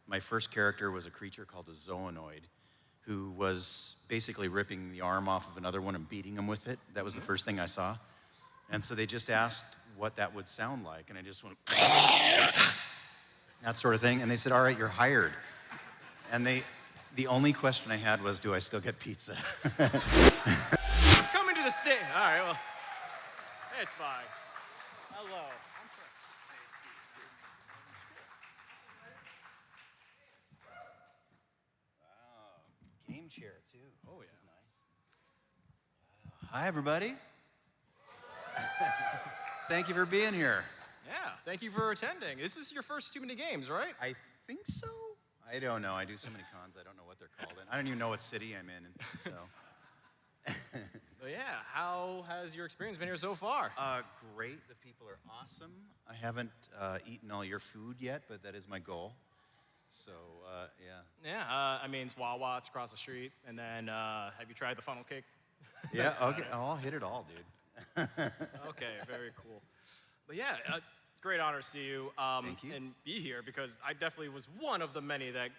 My first character was a creature called a zoonoid who was basically ripping the arm off of another one and beating him with it. That was the first thing I saw. And so they just asked what that would sound like, and I just went, that sort of thing. And they said, all right, you're hired. And the only question I had was, do I still get pizza? Coming to the stage. All right, well, it's fine. Hello. Game chair, too. Oh, this yeah. is nice. Hi, everybody. Thank you for being here. Yeah, thank you for attending. This is your first TooManyGames, right? I think so. I don't know. I do so many cons, I don't know what they're called. I don't even know what city I'm in, so. But yeah, how has your experience been here so far? Great. The people are awesome. I haven't eaten all your food yet, but that is my goal. So, yeah. Yeah, I mean, it's Wawa, it's across the street. And then, have you tried the funnel cake? Yeah, okay. I'll hit it all, dude. Okay, very cool. But yeah, it's a great honor to see you, Thank you. and be here because I definitely was one of the many that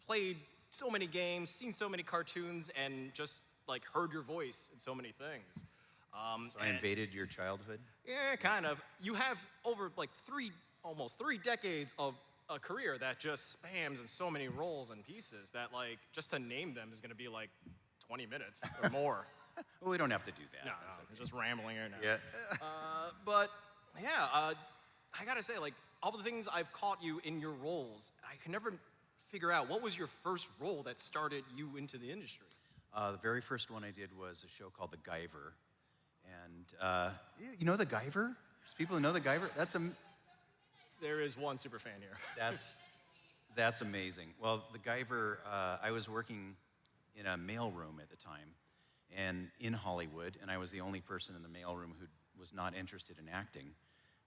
played so many games, seen so many cartoons, and just like heard your voice in so many things. So I invaded your childhood? Yeah, kind of. You have over like almost three decades of a career that just spams in so many roles and pieces that like just to name them is going to be like 20 minutes or more. Well, we don't have to do that. No, That's it's just rambling here now. Yeah. But yeah, I gotta say, like all the things I've caught you in your roles, I can never figure out what was your first role that started you into the industry. The very first one I did was a show called The Guyver. And you know The Guyver? There's people who know The Guyver? There is one super fan here. That's amazing. Well, The Guyver, I was working in a mailroom at the time and in Hollywood, and I was the only person in the mailroom who was not interested in acting.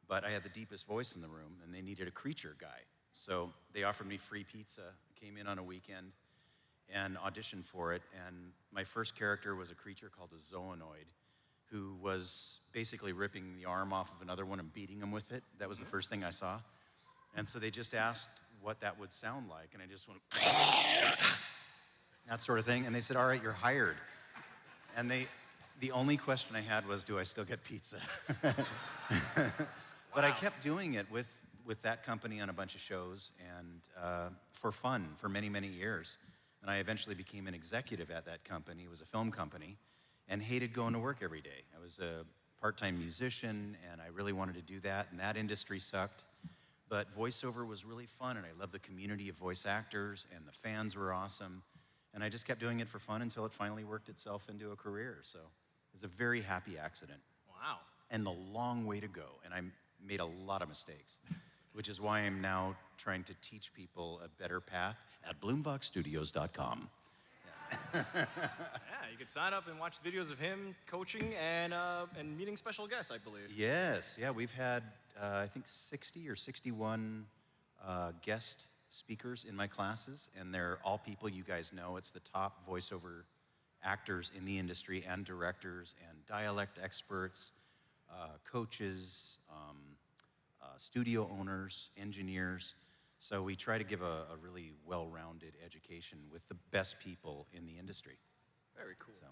But I had the deepest voice in the room, and they needed a creature guy. So they offered me free pizza. I came in on a weekend and auditioned for it, and my first character was a creature called a zoonoid who was basically ripping the arm off of another one and beating him with it. That was the first thing I saw. And so they just asked what that would sound like, and I just went, that sort of thing. And they said, all right, you're hired. And the only question I had was, do I still get pizza? But I kept doing it with that company on a bunch of shows and for fun for many, many years. And I eventually became an executive at that company. It was a film company, and hated going to work every day. I was a part-time musician, and I really wanted to do that, and that industry sucked. But voiceover was really fun, and I loved the community of voice actors, and the fans were awesome. And I just kept doing it for fun until it finally worked itself into a career. So it was a very happy accident. Wow. And the long way to go, and I made a lot of mistakes, which is why I'm now trying to teach people a better path at BlumvoxStudios.com. Yeah, you could sign up and watch videos of him coaching and meeting special guests, I believe. Yes, yeah, we've had, I think 60 or 61 guest speakers in my classes, and they're all people you guys know. It's the top voiceover actors in the industry and directors and dialect experts, coaches, studio owners, engineers. So we try to give a really well-rounded education with the best people in the industry. Very cool. So,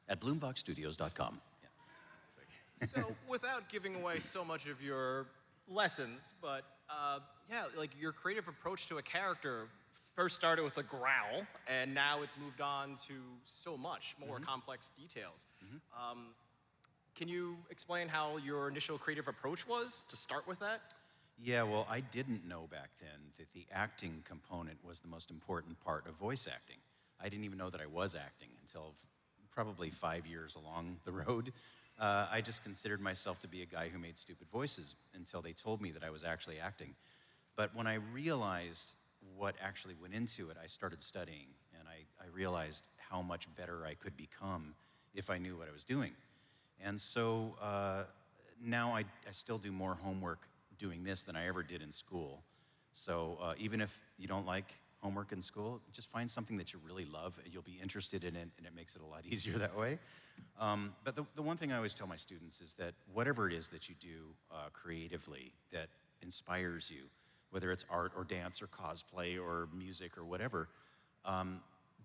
at BlumvoxStudios.com. Yeah. So without giving away so much of your lessons, but yeah, like your creative approach to a character first started with a growl, and now it's moved on to so much more complex details. Can you explain how your initial creative approach was to start with that? Yeah, well, I didn't know back then that the acting component was the most important part of voice acting. I didn't even know that I was acting until probably 5 years along the road. I just considered myself to be a guy who made stupid voices until they told me that I was actually acting. But when I realized what actually went into it, I started studying, and I realized how much better I could become if I knew what I was doing. And so now I still do more homework doing this than I ever did in school. So even if you don't like homework in school, just find something that you really love, and you'll be interested in it, and it makes it a lot easier that way. But the one thing I always tell my students is that whatever it is that you do creatively that inspires you, whether it's art or dance or cosplay or music or whatever,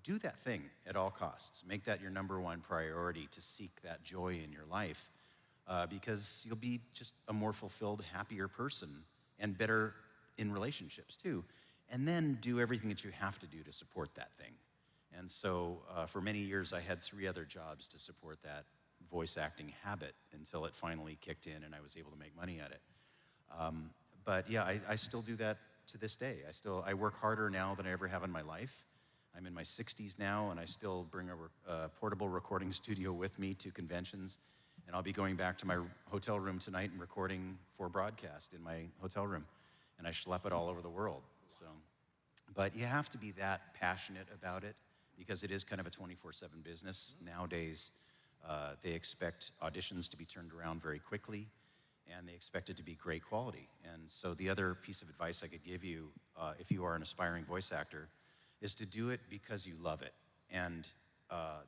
do that thing at all costs. Make that your #1 priority to seek that joy in your life, because you'll be just a more fulfilled, happier person and better in relationships too. And then do everything that you have to do to support that thing. And so for many years, I had 3 other jobs to support that voice acting habit until it finally kicked in and I was able to make money at it. But yeah, I still do that to this day. I work harder now than I ever have in my life. I'm in my 60s now, and I still bring a portable recording studio with me to conventions. And I'll be going back to my hotel room tonight and recording for broadcast in my hotel room. And I schlep it all over the world. So, but you have to be that passionate about it because it is kind of a 24/7 business. Nowadays, they expect auditions to be turned around very quickly, and they expect it to be great quality. And so the other piece of advice I could give you, if you are an aspiring voice actor, is to do it because you love it. And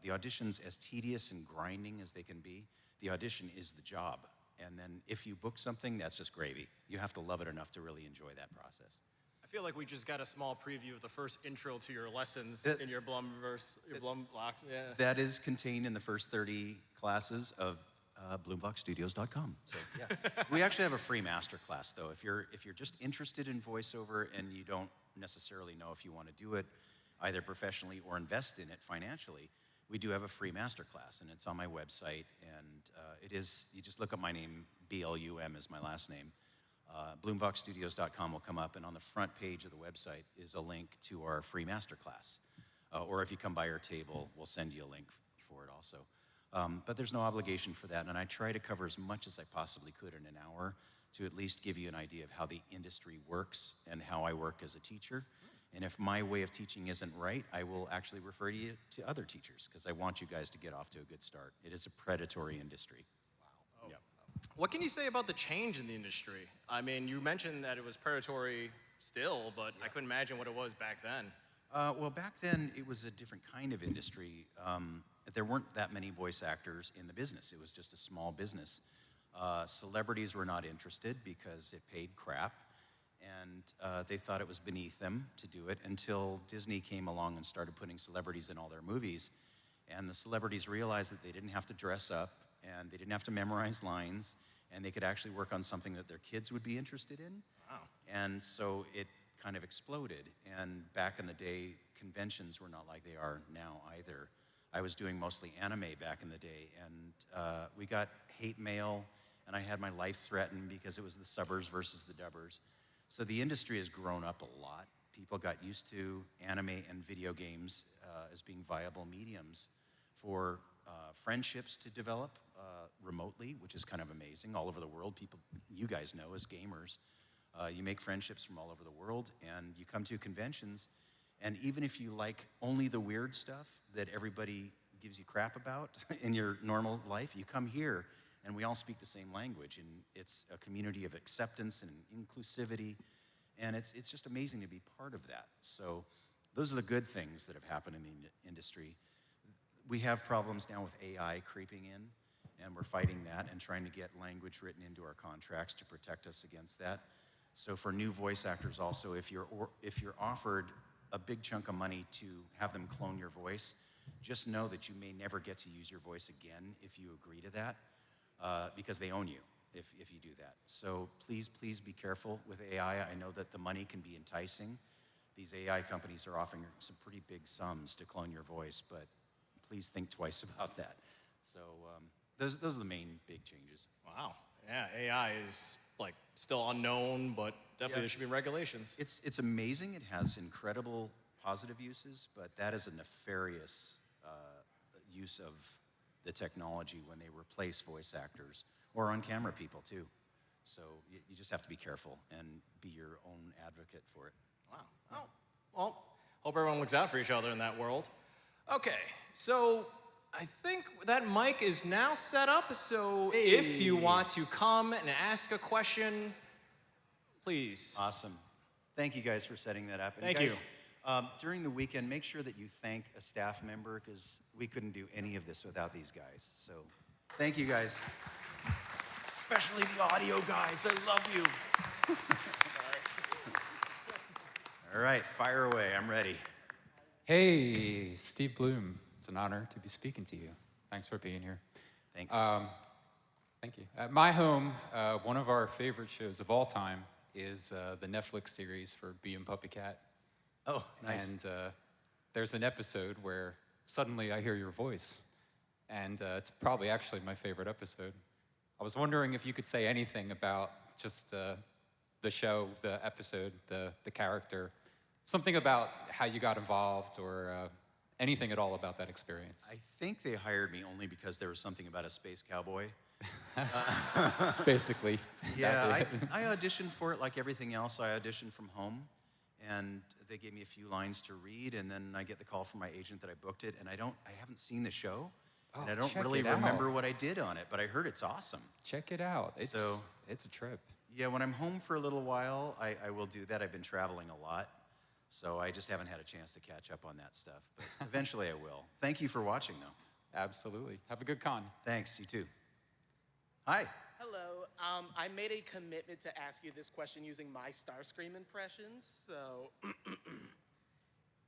the auditions, as tedious and grinding as they can be, the audition is the job. And then if you book something, that's just gravy. You have to love it enough to really enjoy that process. I feel like we just got a small preview of the first intro to your lessons in your Blumvox. Yeah. That is contained in the first 30 classes of BlumvoxStudios.com. So yeah, we actually have a free master class though. If you're just interested in voiceover and you don't necessarily know if you want to do it either professionally or invest in it financially, we do have a free master class, and it's on my website. And it is, you just look up my name, BLUM is my last name. BlumvoxStudios.com will come up, and on the front page of the website is a link to our free master class. Or if you come by our table, we'll send you a link for it also. But there's no obligation for that, and I try to cover as much as I possibly could in an hour to at least give you an idea of how the industry works and how I work as a teacher. And if my way of teaching isn't right, I will actually refer you to other teachers because I want you guys to get off to a good start. It is a predatory industry. Wow. Oh. Yep. What can you say about the change in the industry? I mean, you mentioned that it was predatory still, but I couldn't imagine what it was back then. Well, back then, it was a different kind of industry. There weren't that many voice actors in the business. It was just a small business. Celebrities were not interested because it paid crap, and they thought it was beneath them to do it until Disney came along and started putting celebrities in all their movies. And the celebrities realized that they didn't have to dress up, and they didn't have to memorize lines, and they could actually work on something that their kids would be interested in. Wow. And so it kind of exploded. And back in the day, conventions were not like they are now either. I was doing mostly anime back in the day, and we got hate mail, and I had my life threatened because it was the subbers versus the dubbers. So the industry has grown up a lot. People got used to anime and video games as being viable mediums for friendships to develop remotely, which is kind of amazing. All over the world, people, you guys know as gamers, you make friendships from all over the world, and you come to conventions, and even if you like only the weird stuff that everybody gives you crap about in your normal life, you come here, and we all speak the same language, and it's a community of acceptance and inclusivity, and it's just amazing to be part of that. So those are the good things that have happened in the industry. We have problems now with AI creeping in, and we're fighting that and trying to get language written into our contracts to protect us against that. So for new voice actors also, if you're offered a big chunk of money to have them clone your voice, just know that you may never get to use your voice again if you agree to that, because they own you if you do that. So please be careful with AI. I know that the money can be enticing. These AI companies are offering some pretty big sums to clone your voice, but please think twice about that. So those are the main big changes. Wow. Yeah, AI is like still unknown, but definitely there should be regulations. It's amazing. It has incredible positive uses, but that is a nefarious use of the technology when they replace voice actors or on-camera people too. So you just have to be careful and be your own advocate for it. Wow. Oh, well, hope everyone looks out for each other in that world. Okay, so I think that mic is now set up, so if you want to come and ask a question, please. Awesome. Thank you guys for setting that up. And Thank guys, during the weekend, make sure that you thank a staff member because we couldn't do any of this without these guys. So thank you guys. Especially the audio guys. I love you. All right, fire away. I'm ready. Hey, Steve Blum. It's an honor to be speaking to you. Thanks for being here. Thanks. Thank you. At my home, one of our favorite shows of all time is the Netflix series for Bee and Puppy Cat. Oh, nice. And there's an episode where suddenly I hear your voice, and it's probably actually my favorite episode. I was wondering if you could say anything about just the show, the episode, the character, something about how you got involved or anything at all about that experience. I think they hired me only because there was something about a space cowboy. Basically. Yeah, I auditioned for it like everything else. I auditioned from home, and they gave me a few lines to read, and then I get the call from my agent that I booked it, and I haven't seen the show, and I don't really remember what I did on it, but I heard it's awesome. Check it out. It's a trip. Yeah, when I'm home for a little while, I will do that. I've been traveling a lot, so I just haven't had a chance to catch up on that stuff, but eventually I will. Thank you for watching, though. Absolutely. Have a good con. Thanks, you too. Hi. Hello. I made a commitment to ask you this question using my Starscream impressions, so...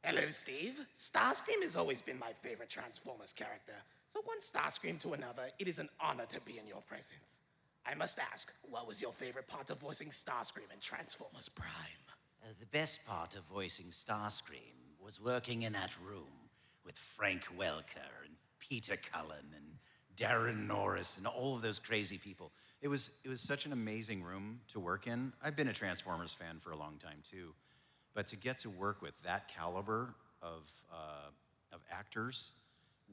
Hello, Steve. Starscream has always been my favorite Transformers character. So one Starscream to another, it is an honor to be in your presence. I must ask, what was your favorite part of voicing Starscream in Transformers Prime? The best part of voicing Starscream was working in that room with Frank Welker and Peter Cullen and Darren Norris and all of those crazy people. It was such an amazing room to work in. I've been a Transformers fan for a long time too, but to get to work with that caliber of actors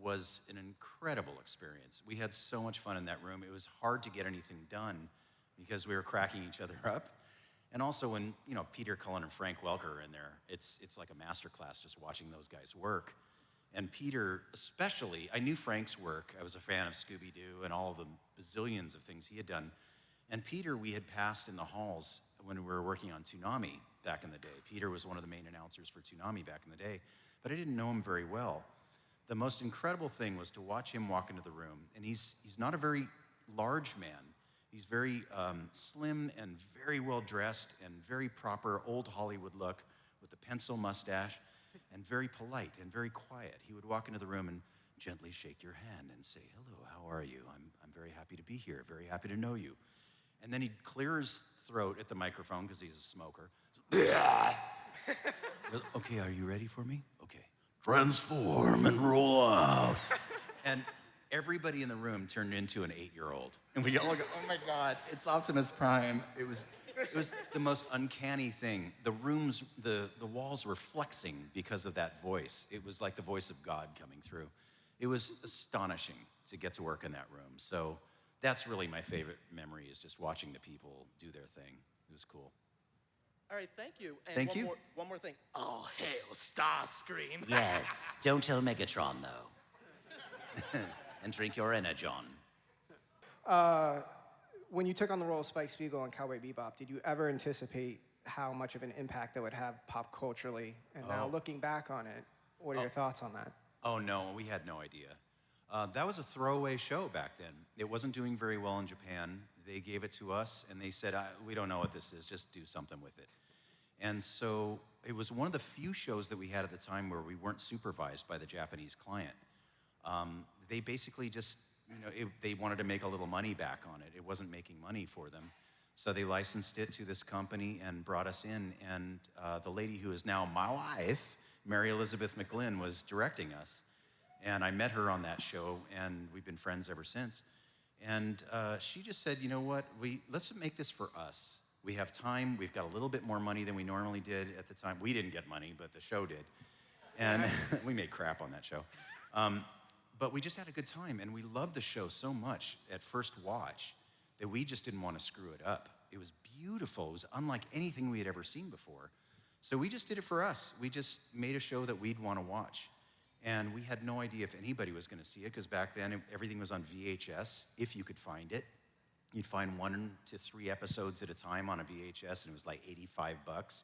was an incredible experience. We had so much fun in that room. It was hard to get anything done because we were cracking each other up. And also when, Peter Cullen and Frank Welker are in there, it's like a masterclass just watching those guys work. And Peter, especially, I knew Frank's work. I was a fan of Scooby-Doo and all of the bazillions of things he had done. And Peter, we had passed in the halls when we were working on Toonami back in the day. Peter was one of the main announcers for Toonami back in the day, but I didn't know him very well. The most incredible thing was to watch him walk into the room, and he's not a very large man. He's very slim and very well dressed and very proper old Hollywood look with the pencil mustache and very polite and very quiet. He would walk into the room and gently shake your hand and say, "Hello, how are you? I'm very happy to be here, very happy to know you." And then he'd clear his throat at the microphone because he's a smoker. "Okay, are you ready for me? Okay. Transform and roll out." And everybody in the room turned into an 8-year-old. And we all go, "Oh my God, it's Optimus Prime." It was the most uncanny thing. The rooms, the walls were flexing because of that voice. It was like the voice of God coming through. It was astonishing to get to work in that room. So that's really my favorite memory, is just watching the people do their thing. It was cool. All right, thank you. And Thank you. One more thing. Oh, hail Starscream. Yes, don't tell Megatron, though. And drink your Energon. When you took on the role of Spike Spiegel on Cowboy Bebop, did you ever anticipate how much of an impact that would have pop culturally? And now looking back on it, what are your thoughts on that? Oh no, we had no idea. That was a throwaway show back then. It wasn't doing very well in Japan. They gave it to us and they said, "We don't know what this is, just do something with it." And so it was one of the few shows that we had at the time where we weren't supervised by the Japanese client. They basically just, they wanted to make a little money back on it. It wasn't making money for them. So they licensed it to this company and brought us in. And the lady who is now my wife, Mary Elizabeth McGlynn, was directing us. And I met her on that show, and we've been friends ever since. And she just said, "You know what, let's make this for us. We have time, we've got a little bit more money than we normally did at the time." We didn't get money, but the show did. And we made crap on that show. But we just had a good time, and we loved the show so much at first watch that we just didn't want to screw it up. It was beautiful. It was unlike anything we had ever seen before. So we just did it for us. We just made a show that we'd want to watch. And we had no idea if anybody was going to see it, because back then everything was on VHS, if you could find it. You'd find 1 to 3 episodes at a time on a VHS, and it was like $85.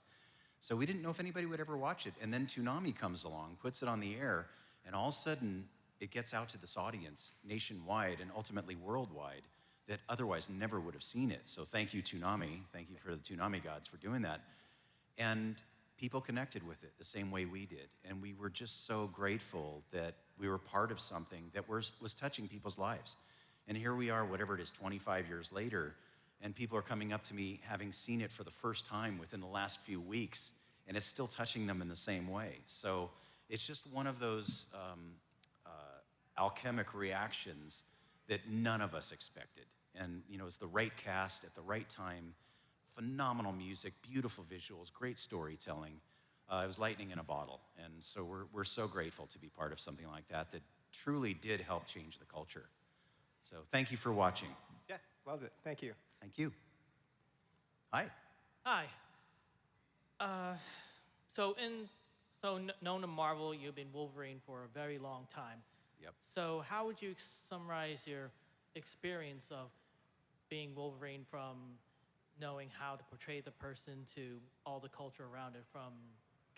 So we didn't know if anybody would ever watch it. And then Toonami comes along, puts it on the air, and all of a sudden it gets out to this audience nationwide and ultimately worldwide that otherwise never would have seen it. So thank you, Toonami. Thank you for the Toonami gods for doing that. And people connected with it the same way we did. And we were just so grateful that we were part of something that was touching people's lives. And here we are, whatever it is, 25 years later, and people are coming up to me having seen it for the first time within the last few weeks, and it's still touching them in the same way. So it's just one of those alchemic reactions that none of us expected. And it's the right cast at the right time, phenomenal music, beautiful visuals, great storytelling. It was lightning in a bottle. And so we're so grateful to be part of something like that truly did help change the culture. So thank you for watching. Yeah, loved it. Thank you. Thank you. Hi. Hi. Known to Marvel, you've been Wolverine for a very long time. Yep. So how would you summarize your experience of being Wolverine, from knowing how to portray the person to all the culture around it, from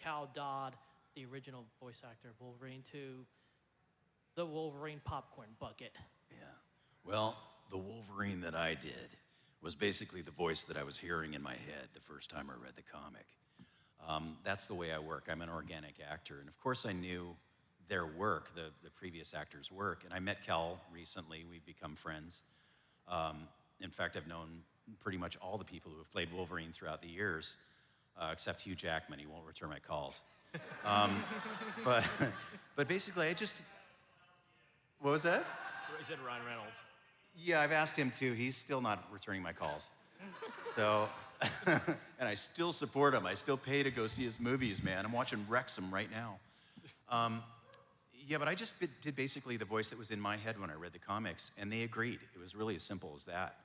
Cal Dodd, the original voice actor of Wolverine, to the Wolverine popcorn bucket? Yeah. Well, the Wolverine that I did was basically the voice that I was hearing in my head the first time I read the comic. That's the way I work. I'm an organic actor. And of course I knew their work, the previous actors' work. And I met Cal recently. We've become friends. In fact, I've known pretty much all the people who have played Wolverine throughout the years, except Hugh Jackman. He won't return my calls. But basically, what was that? He said Ryan Reynolds. Yeah, I've asked him too. He's still not returning my calls. So, and I still support him. I still pay to go see his movies, man. I'm watching Wrexham right now. Yeah, but I just did basically the voice that was in my head when I read the comics, and they agreed. It was really as simple as that.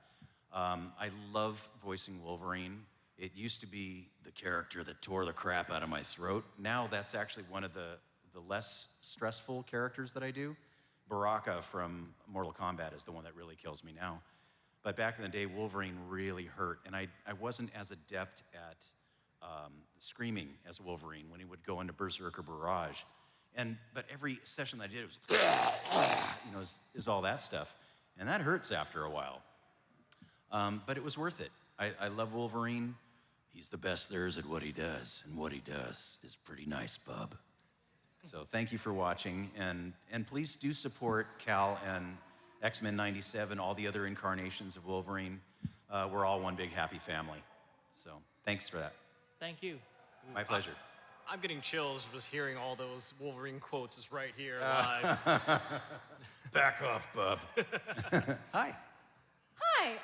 I love voicing Wolverine. It used to be the character that tore the crap out of my throat. Now that's actually one of the less stressful characters that I do. Baraka from Mortal Kombat is the one that really kills me now. But back in the day, Wolverine really hurt, and I wasn't as adept at screaming as Wolverine when he would go into Berserker Barrage. But every session that I did, it was, is all that stuff. And that hurts after a while. But it was worth it. I love Wolverine. He's the best there is at what he does, and what he does is pretty nice, bub. So thank you for watching, and please do support Cal and X-Men 97, all the other incarnations of Wolverine. We're all one big happy family. So thanks for that. Thank you. My pleasure. I'm getting chills just hearing all those Wolverine quotes is right here live. Back off, bub. Hi. Hi.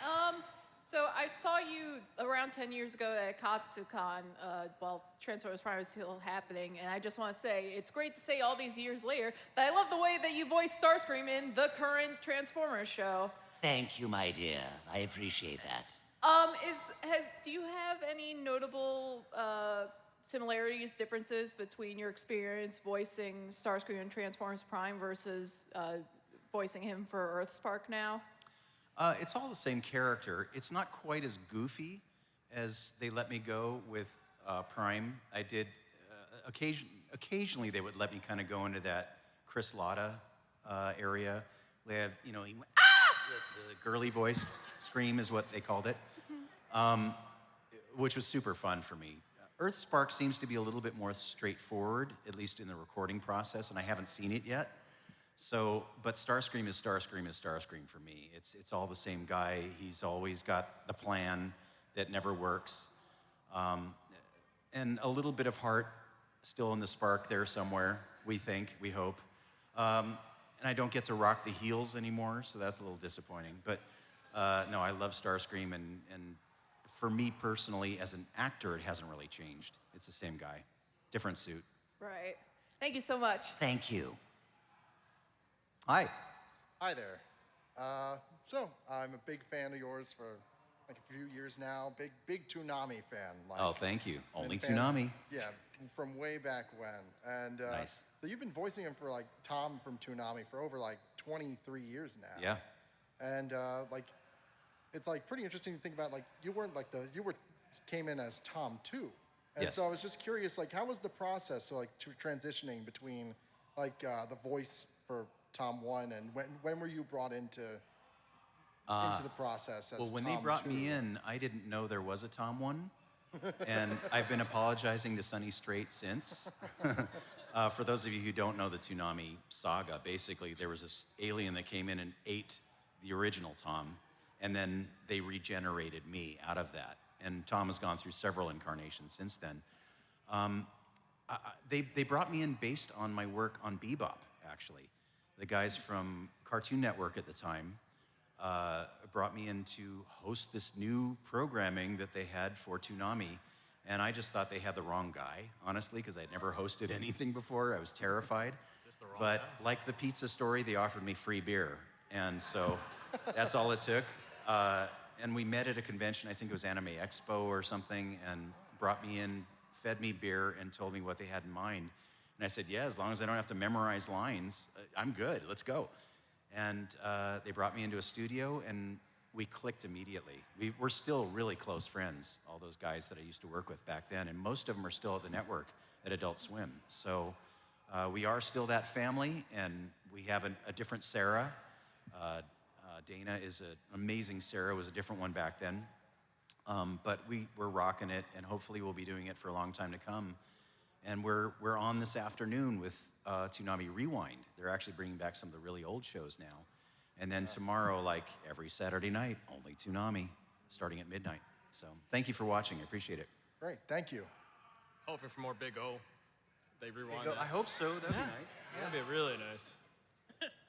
So I saw you around 10 years ago at Katsucon while Transformers Prime was still happening, and I just want to say it's great to say all these years later that I love the way that you voiced Starscream in the current Transformers show. Thank you, my dear. I appreciate that. Do you have any notable similarities, differences between your experience voicing Starscream in Transformers Prime versus voicing him for Earthspark now? It's all the same character. It's not quite as goofy as they let me go with Prime. I did, occasionally they would let me kind of go into that Chris Latta area. Where, he went, the girly voice scream is what they called it, which was super fun for me. Earthspark seems to be a little bit more straightforward, at least in the recording process, and I haven't seen it yet. So, but Starscream is Starscream is Starscream for me. It's all the same guy. He's always got the plan that never works. And a little bit of heart still in the spark there somewhere, we think, we hope. And I don't get to rock the heels anymore, so that's a little disappointing. But no, I love Starscream, and for me personally, as an actor, it hasn't really changed. It's the same guy, different suit. Right. Thank you so much. Thank you. Hi. Hi there. So I'm a big fan of yours for like a few years now. Big Toonami fan. Like, Oh, thank you. Only fan- Toonami. Yeah, from way back when. And Nice. So you've been voicing him for like Tom from Toonami for over like 23 years now. Yeah. And like, it's like pretty interesting to think about. Like, you came in as Tom too. And Yes. so I was just curious, like, how was the process? So like transitioning between like the voice for Tom 1, and when were you brought into the process as Well, when Tom they brought 2? me in, I didn't know there was a Tom 1. And I've been apologizing to Sunny Straight since. For those of you who don't know the Toonami saga, basically there was this alien that came in and ate the original Tom, and then they regenerated me out of that. And Tom has gone through several incarnations since then. They brought me in based on my work on Bebop, actually. The guys from Cartoon Network at the time brought me in to host this new programming that they had for Toonami. And I just thought they had the wrong guy, honestly, because I'd never hosted anything before. I was terrified. But like the pizza story, they offered me free beer. And so that's all it took. And we met at a convention, I think it was Anime Expo or something, and brought me in, fed me beer, and told me what they had in mind. And I said, yeah, as long as I don't have to memorize lines, I'm good, let's go. And they brought me into a studio, and we clicked immediately. We're still really close friends, all those guys that I used to work with back then, and most of them are still at the network at Adult Swim. So we are still that family, and we have a different Sarah. Dana is an amazing Sarah, was a different one back then. But we're rocking it, and hopefully we'll be doing it for a long time to come. And we're on this afternoon with Toonami Rewind. They're actually bringing back some of the really old shows now. And then tomorrow, like every Saturday night, only Toonami, starting at midnight. So thank you for watching, I appreciate it. Great, thank you. Hoping for more Big O. They rewind I hope so, that'd be nice. That'd be really nice.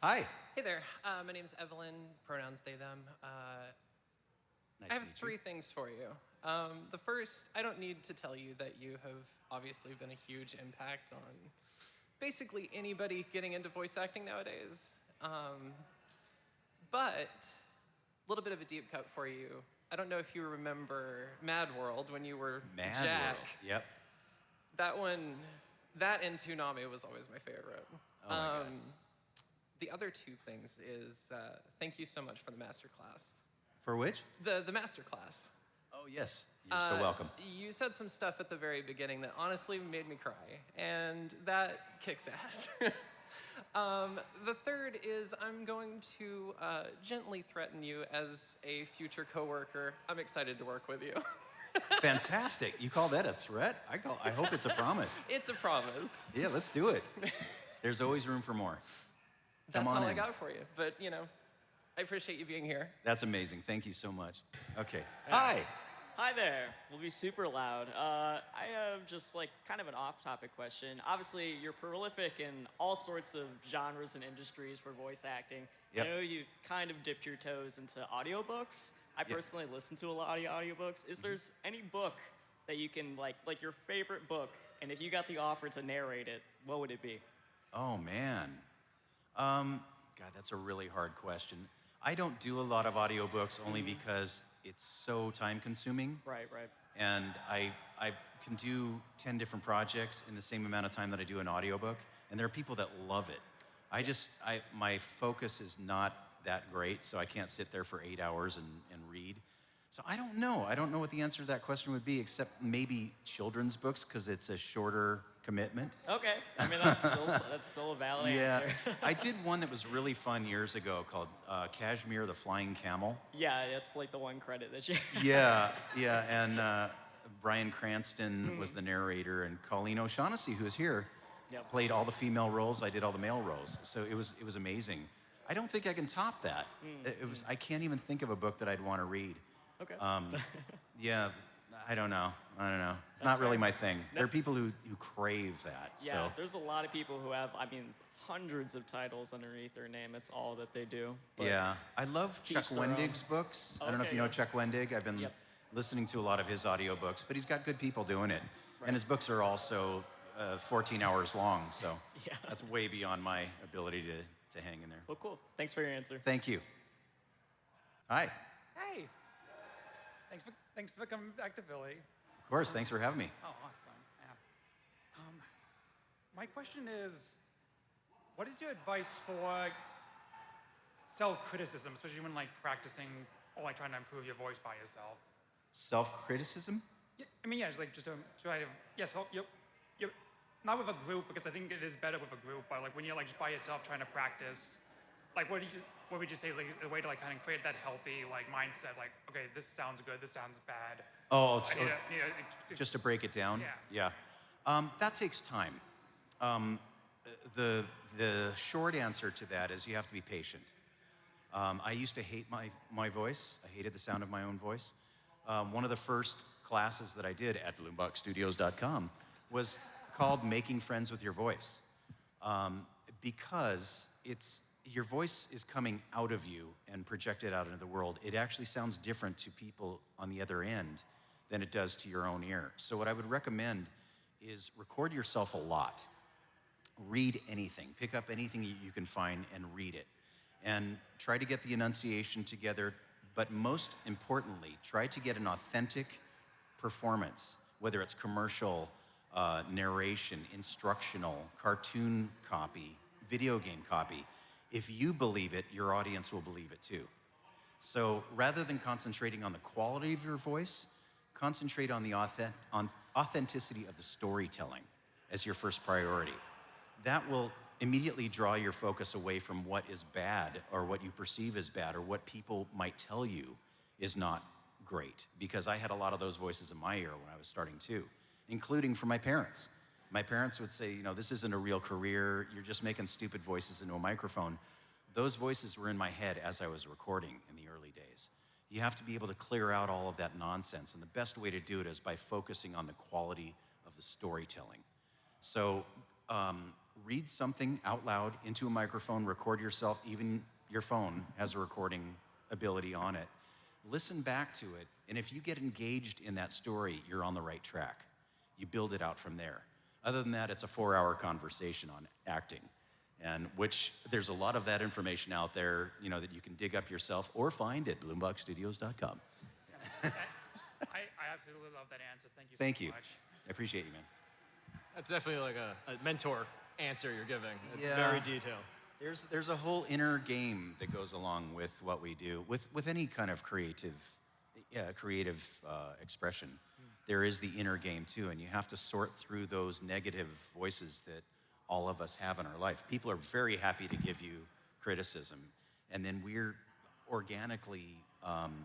Hi. Hey there, my name's Evelyn, pronouns they, them. Nice I have to meet three you. things for you. The first, I don't need to tell you that you have obviously been a huge impact on basically anybody getting into voice acting nowadays. But a little bit of a deep cut for you. I don't know if you remember Mad World when you were Mad Jack. World, yep. That one, that and Toonami was always my favorite. Oh my God. The other two things is thank you so much for the masterclass. For which? The masterclass. Oh, yes. You're so welcome. You said some stuff at the very beginning that honestly made me cry, and that kicks ass. The third is I'm going to gently threaten you as a future coworker. I'm excited to work with you. Fantastic. You call that a threat? I hope it's a promise. It's a promise. Yeah, let's do it. There's always room for more. That's Come on all I in. got for you. But, you know, I appreciate you being here. That's amazing. Thank you so much. Okay. Hi. Hi there. We'll be super loud. I have just like kind of an off-topic question. Obviously, you're prolific in all sorts of genres and industries for voice acting. Yep. I know you've kind of dipped your toes into audiobooks. I personally listen to a lot of audiobooks. Is there any book that you can like your favorite book, and if you got the offer to narrate it, what would it be? Oh, man. God, that's a really hard question. I don't do a lot of audiobooks only because it's so time-consuming. Right. And I can do 10 different projects in the same amount of time that I do an audiobook, and there are people that love it. My focus is not that great, so I can't sit there for 8 hours and read. So I don't know. I don't know what the answer to that question would be, except maybe children's books, because it's a shorter commitment. Okay. I mean, that's still a valid answer. I did one that was really fun years ago called Kashmir the Flying Camel. Yeah, that's like the one credit that you... Yeah, and Bryan Cranston was the narrator, and Colleen O'Shaughnessy, who's here, played all the female roles. I did all the male roles, so it was amazing. I don't think I can top that. I can't even think of a book that I'd want to read. Okay. Yeah, I don't know. It's not really my thing. There are people who crave that. Yeah, so. there's a lot of people who have, hundreds of titles underneath their name. It's all that they do. But Yeah, I love Chuck their own. Wendig's books. I don't know if Okay, you know yeah. Chuck Wendig. I've been listening to a lot of his audiobooks, but he's got good people doing it. And his books are also 14 hours long, so that's way beyond my ability to hang in there. Well, cool. Thanks for your answer. Thank you. Hi. Hey. Thanks for coming back to Philly. Of course, thanks for having me. Oh, awesome. Yeah. My question is, what is your advice for self-criticism, especially when like practicing or like trying to improve your voice by yourself? Self-criticism? Yeah, I mean, yeah, just like just to try to not with a group, because I think it is better with a group, but like when you're like just by yourself trying to practice like what would you say is like a way to like kind of create that healthy like mindset? Like, okay, this sounds good, this sounds bad. Oh, Just just to break it down? Yeah. That takes time. The short answer to that is you have to be patient. I used to hate my voice. I hated the sound of my own voice. One of the first classes that I did at BlumvoxStudios.com was called Making Friends with Your Voice. Because your voice is coming out of you and projected out into the world. It actually sounds different to people on the other end than it does to your own ear. So what I would recommend is record yourself a lot. Read anything. Pick up anything you can find and read it. And try to get the enunciation together, but most importantly, try to get an authentic performance, whether it's commercial, narration, instructional, cartoon copy, video game copy. If you believe it, your audience will believe it too. So rather than concentrating on the quality of your voice, concentrate on the authenticity of the storytelling as your first priority. That will immediately draw your focus away from what is bad or what you perceive as bad or what people might tell you is not great. Because I had a lot of those voices in my ear when I was starting too, including from my parents. My parents would say, you know, this isn't a real career, you're just making stupid voices into a microphone. Those voices were in my head as I was recording in the early days. You have to be able to clear out all of that nonsense, and the best way to do it is by focusing on the quality of the storytelling. So read something out loud into a microphone, record yourself, even your phone has a recording ability on it. Listen back to it, and if you get engaged in that story, you're on the right track. You build it out from there. Other than that, it's a 4-hour conversation on acting, and which there's a lot of that information out there, you know, that you can dig up yourself or find at BlumvoxStudios.com. I absolutely love that answer. Thank you Thank so you. much. I appreciate you, man. That's definitely like a mentor answer you're giving. It's Yeah. very detailed. There's a whole inner game that goes along with what we do, with any kind of creative expression. There is the inner game too, and you have to sort through those negative voices that all of us have in our life. People are very happy to give you criticism, and then we're organically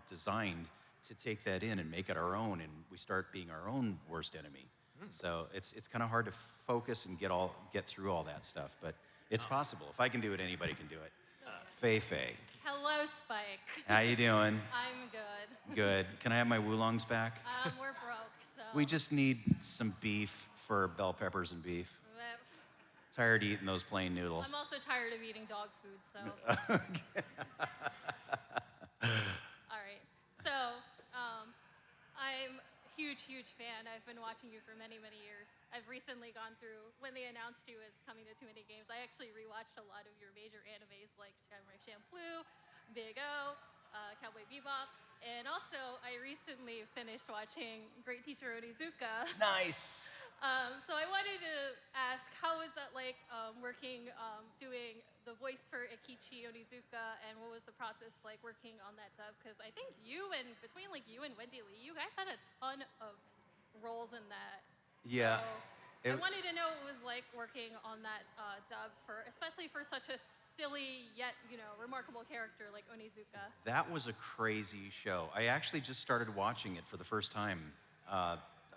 designed to take that in and make it our own, and we start being our own worst enemy. So it's kind of hard to focus and get through all that stuff, but it's possible. If I can do it, anybody can do it. Fei. Hello, Spike. How you doing? I'm good. Good. Can I have my woolongs back? We're broke, so. We just need some beef for bell peppers and beef. Tired of eating those plain noodles. I'm also tired of eating dog food, so. All right. So, I'm a huge fan. I've been watching you for many years. I've recently gone through, when they announced you as coming to TooManyGames, I actually rewatched a lot of your major animes like Samurai Champloo, Big O, Cowboy Bebop, and also I recently finished watching Great Teacher Onizuka. Nice. So I wanted to ask, how was that like working, doing the voice for Ikichi Onizuka, and what was the process like working on that dub? Because I think between you and Wendy Lee, you guys had a ton of roles in that. Yeah. So I wanted to know what it was like working on that dub, especially for such a silly yet, remarkable character like Onizuka. That was a crazy show. I actually just started watching it for the first time.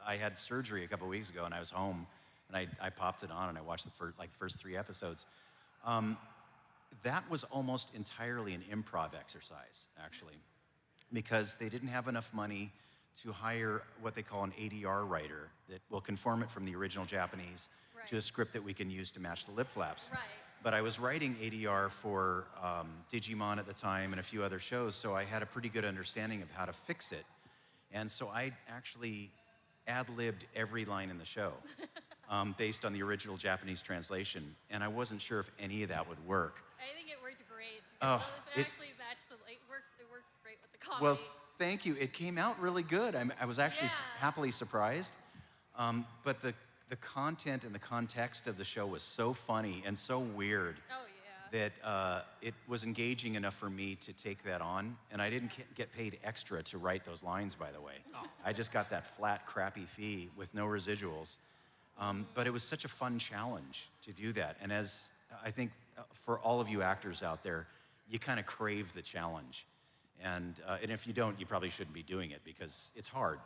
I had surgery a couple weeks ago, and I was home, and I popped it on, and I watched the first 3 episodes. That was almost entirely an improv exercise, actually, because they didn't have enough money to hire what they call an ADR writer that will conform it from the original Japanese to a script that we can use to match the lip flaps. Right. But I was writing ADR for Digimon at the time and a few other shows, so I had a pretty good understanding of how to fix it. And so I actually ad-libbed every line in the show based on the original Japanese translation, and I wasn't sure if any of that would work. I think it worked great. Oh, it actually matched it works great with the comedy. Well, thank you. It came out really good. I was actually happily surprised. But the content and the context of the show was so funny and so weird that it was engaging enough for me to take that on. And I didn't get paid extra to write those lines, by the way. I just got that flat, crappy fee with no residuals. But it was such a fun challenge to do that. And as I think for all of you actors out there, you kind of crave the challenge. And if you don't, you probably shouldn't be doing it because it's hard.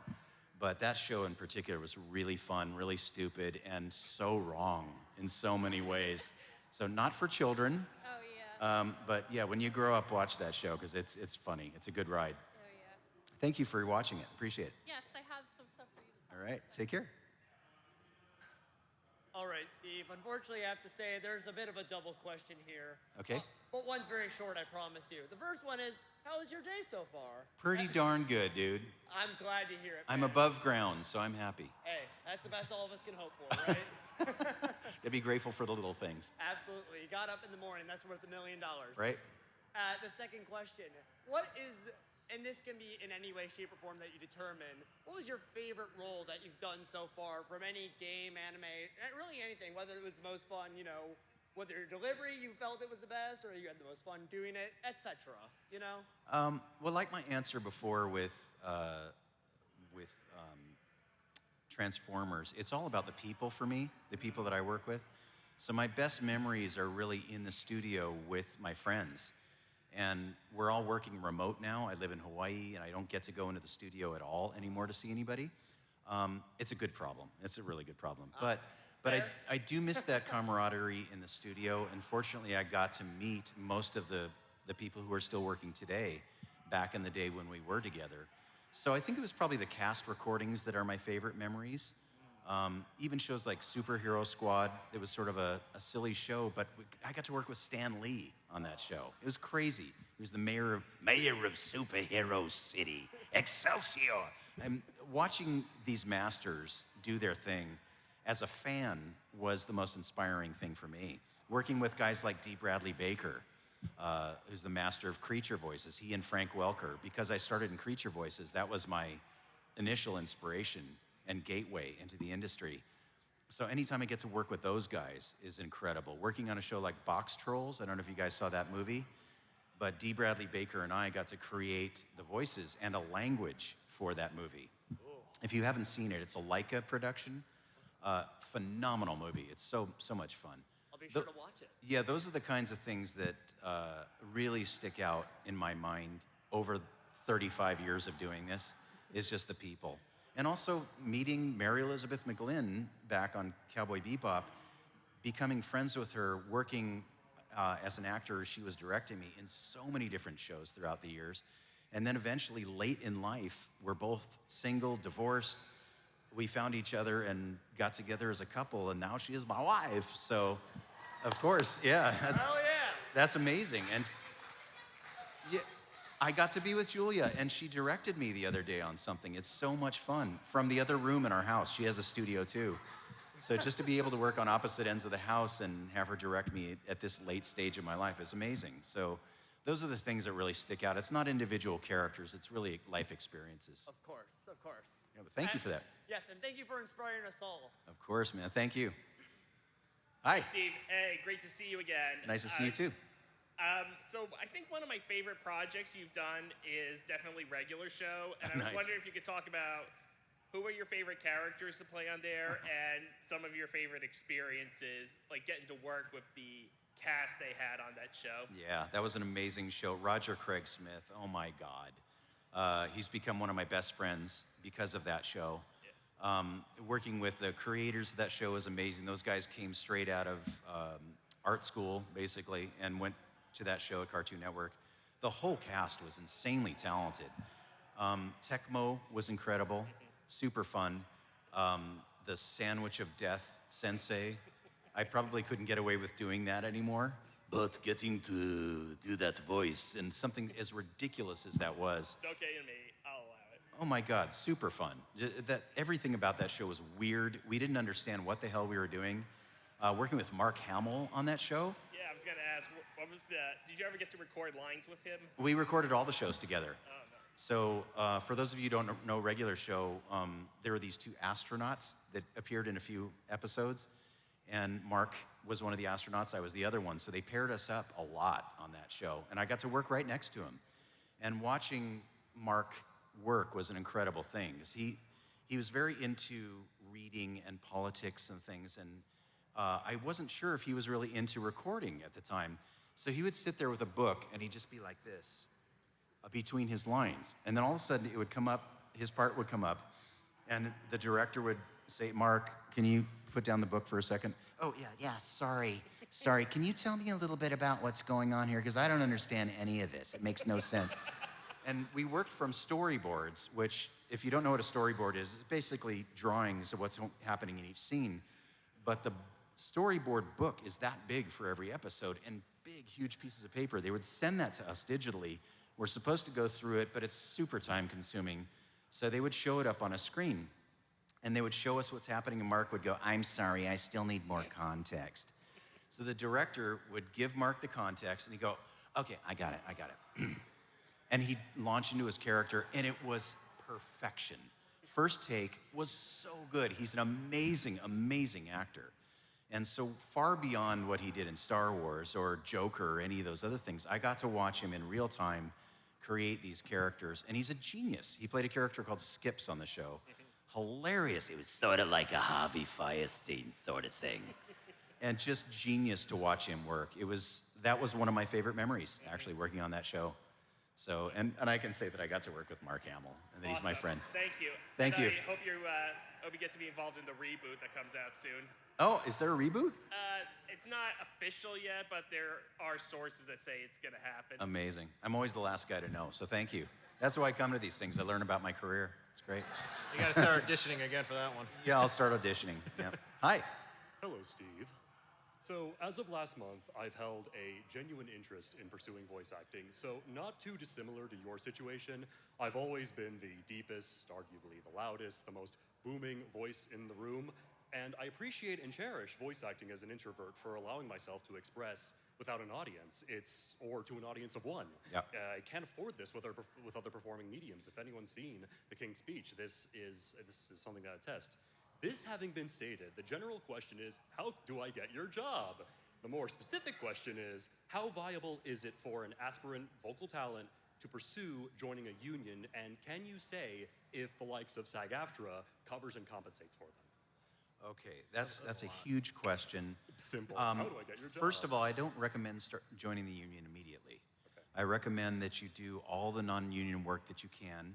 But that show in particular was really fun, really stupid, and so wrong in so many ways. So not for children. Oh, yeah. But yeah, when you grow up, watch that show because it's funny. It's a good ride. Oh, yeah. Thank you for watching it. Appreciate it. Yes, I have some stuff for you. All right, take care. All right, Steve. Unfortunately, I have to say there's a bit of a double question here. Okay. But one's very short, I promise you. The first one is, how was your day so far? Pretty darn good, dude. I'm glad to hear it. I'm man. above ground, so I'm happy. Hey, that's the best all of us can hope for, right? To be grateful for the little things. Absolutely. You got up in the morning. That's worth $1 million. Right. The second question, what is, and this can be in any way, shape, or form that you determine, what was your favorite role that you've done so far from any game, anime, really anything, whether it was the most fun, you know, whether your delivery, you felt it was the best, or you had the most fun doing it, etc., you know? Well, like my answer before with Transformers, it's all about the people for me, the people that I work with. So my best memories are really in the studio with my friends. And we're all working remote now. I live in Hawaii, and I don't get to go into the studio at all anymore to see anybody. It's a good problem. It's a really good problem. But I do miss that camaraderie in the studio. And fortunately, I got to meet most of the people who are still working today back in the day when we were together. So I think it was probably the cast recordings that are my favorite memories. Even shows like Superhero Squad, it was sort of a silly show, but I got to work with Stan Lee on that show. It was crazy. He was the mayor of Superhero City, Excelsior. And watching these masters do their thing as a fan was the most inspiring thing for me. Working with guys like D. Bradley Baker, who's the master of creature voices, he and Frank Welker, because I started in creature voices, that was my initial inspiration and gateway into the industry. So anytime I get to work with those guys is incredible. Working on a show like Box Trolls, I don't know if you guys saw that movie, but D. Bradley Baker and I got to create the voices and a language for that movie. Ooh. If you haven't seen it, it's a Leica production. Phenomenal movie. It's so much fun. I'll be sure to watch it. Yeah, those are the kinds of things that really stick out in my mind over 35 years of doing this, is just the people. And also meeting Mary Elizabeth McGlynn back on Cowboy Bebop, becoming friends with her, working as an actor, she was directing me in so many different shows throughout the years. And then eventually, late in life, we're both single, divorced. We found each other and got together as a couple, and now she is my wife. So, of course, yeah, that's amazing. And yeah, I got to be with Julia, and she directed me the other day on something. It's so much fun. From the other room in our house, she has a studio too. So just to be able to work on opposite ends of the house and have her direct me at this late stage of my life is amazing. So those are the things that really stick out. It's not individual characters, it's really life experiences. Of course, of course. Yeah, but thank you for that. Yes, and thank you for inspiring us all. Of course, man. Thank you. Hi. Steve, hey, great to see you again. Nice to see you too. So I think one of my favorite projects you've done is definitely Regular Show, and I was Nice. wondering if you could talk about who were your favorite characters to play on there and some of your favorite experiences, like getting to work with the cast they had on that show. Yeah, that was an amazing show. Roger Craig Smith, oh my God. He's become one of my best friends because of that show. Yeah. Working with the creators of that show was amazing. Those guys came straight out of art school, basically, and went to that show at Cartoon Network. The whole cast was insanely talented. Tecmo was incredible, super fun. The Sandwich of Death Sensei, I probably couldn't get away with doing that anymore, but getting to do that voice and something as ridiculous as that was. It's okay to me. I'll allow it. Oh my God, super fun. Everything about that show was weird. We didn't understand what the hell we were doing. Working with Mark Hamill on that show. Yeah, I was going to ask, what was that? Did you ever get to record lines with him? We recorded all the shows together. Oh, no. So for those of you who don't know Regular Show, there were these two astronauts that appeared in a few episodes, and Mark was one of the astronauts, I was the other one, so they paired us up a lot on that show, and I got to work right next to him. And watching Mark work was an incredible thing, because he was very into reading and politics and things, and I wasn't sure if he was really into recording at the time. So he would sit there with a book, and he'd just be like this between his lines. And then all of a sudden, it would come up, his part would come up, and the director would say, Mark, can you put down the book for a second? Oh, yeah, sorry. Can you tell me a little bit about what's going on here? Because I don't understand any of this. It makes no sense. And we worked from storyboards, which, if you don't know what a storyboard is, it's basically drawings of what's happening in each scene. But the storyboard book is that big for every episode, and big, huge pieces of paper. They would send that to us digitally. We're supposed to go through it, but it's super time-consuming. So they would show it up on a screen, and they would show us what's happening, and Mark would go, I'm sorry, I still need more context. So the director would give Mark the context, and he'd go, okay, I got it. And he'd launch into his character, and it was perfection. First take was so good. He's an amazing, amazing actor. And so far beyond what he did in Star Wars or Joker or any of those other things, I got to watch him in real time create these characters, and he's a genius. He played a character called Skips on the show. Hilarious. It was sort of like a Harvey Fierstein sort of thing. And just genius to watch him work. That was one of my favorite memories, actually, working on that show. So, and I can say that I got to work with Mark Hamill, and that he's my friend. Thank you. Thank you. I hope you get to be involved in the reboot that comes out soon. Oh, is there a reboot? It's not official yet, but there are sources that say it's going to happen. Amazing. I'm always the last guy to know, so thank you. That's why I come to these things. I learn about my career. It's great. You got to start auditioning again for that one. Yeah, I'll start auditioning. Yeah. Hi. Hello, Steve. So, as of last month, I've held a genuine interest in pursuing voice acting. So, not too dissimilar to your situation, I've always been the deepest, arguably the loudest, the most booming voice in the room. And I appreciate and cherish voice acting as an introvert for allowing myself to express without an audience, or to an audience of one. Yep. I can't afford this with other performing mediums. If anyone's seen The King's Speech, this is something that I attest. This having been stated, the general question is, how do I get your job? The more specific question is, how viable is it for an aspirant vocal talent to pursue joining a union, and can you say if the likes of SAG-AFTRA covers and compensates for them? Okay, that's a huge question. Simple. How do I get your job? First of all, I don't recommend joining the union immediately. Okay. I recommend that you do all the non-union work that you can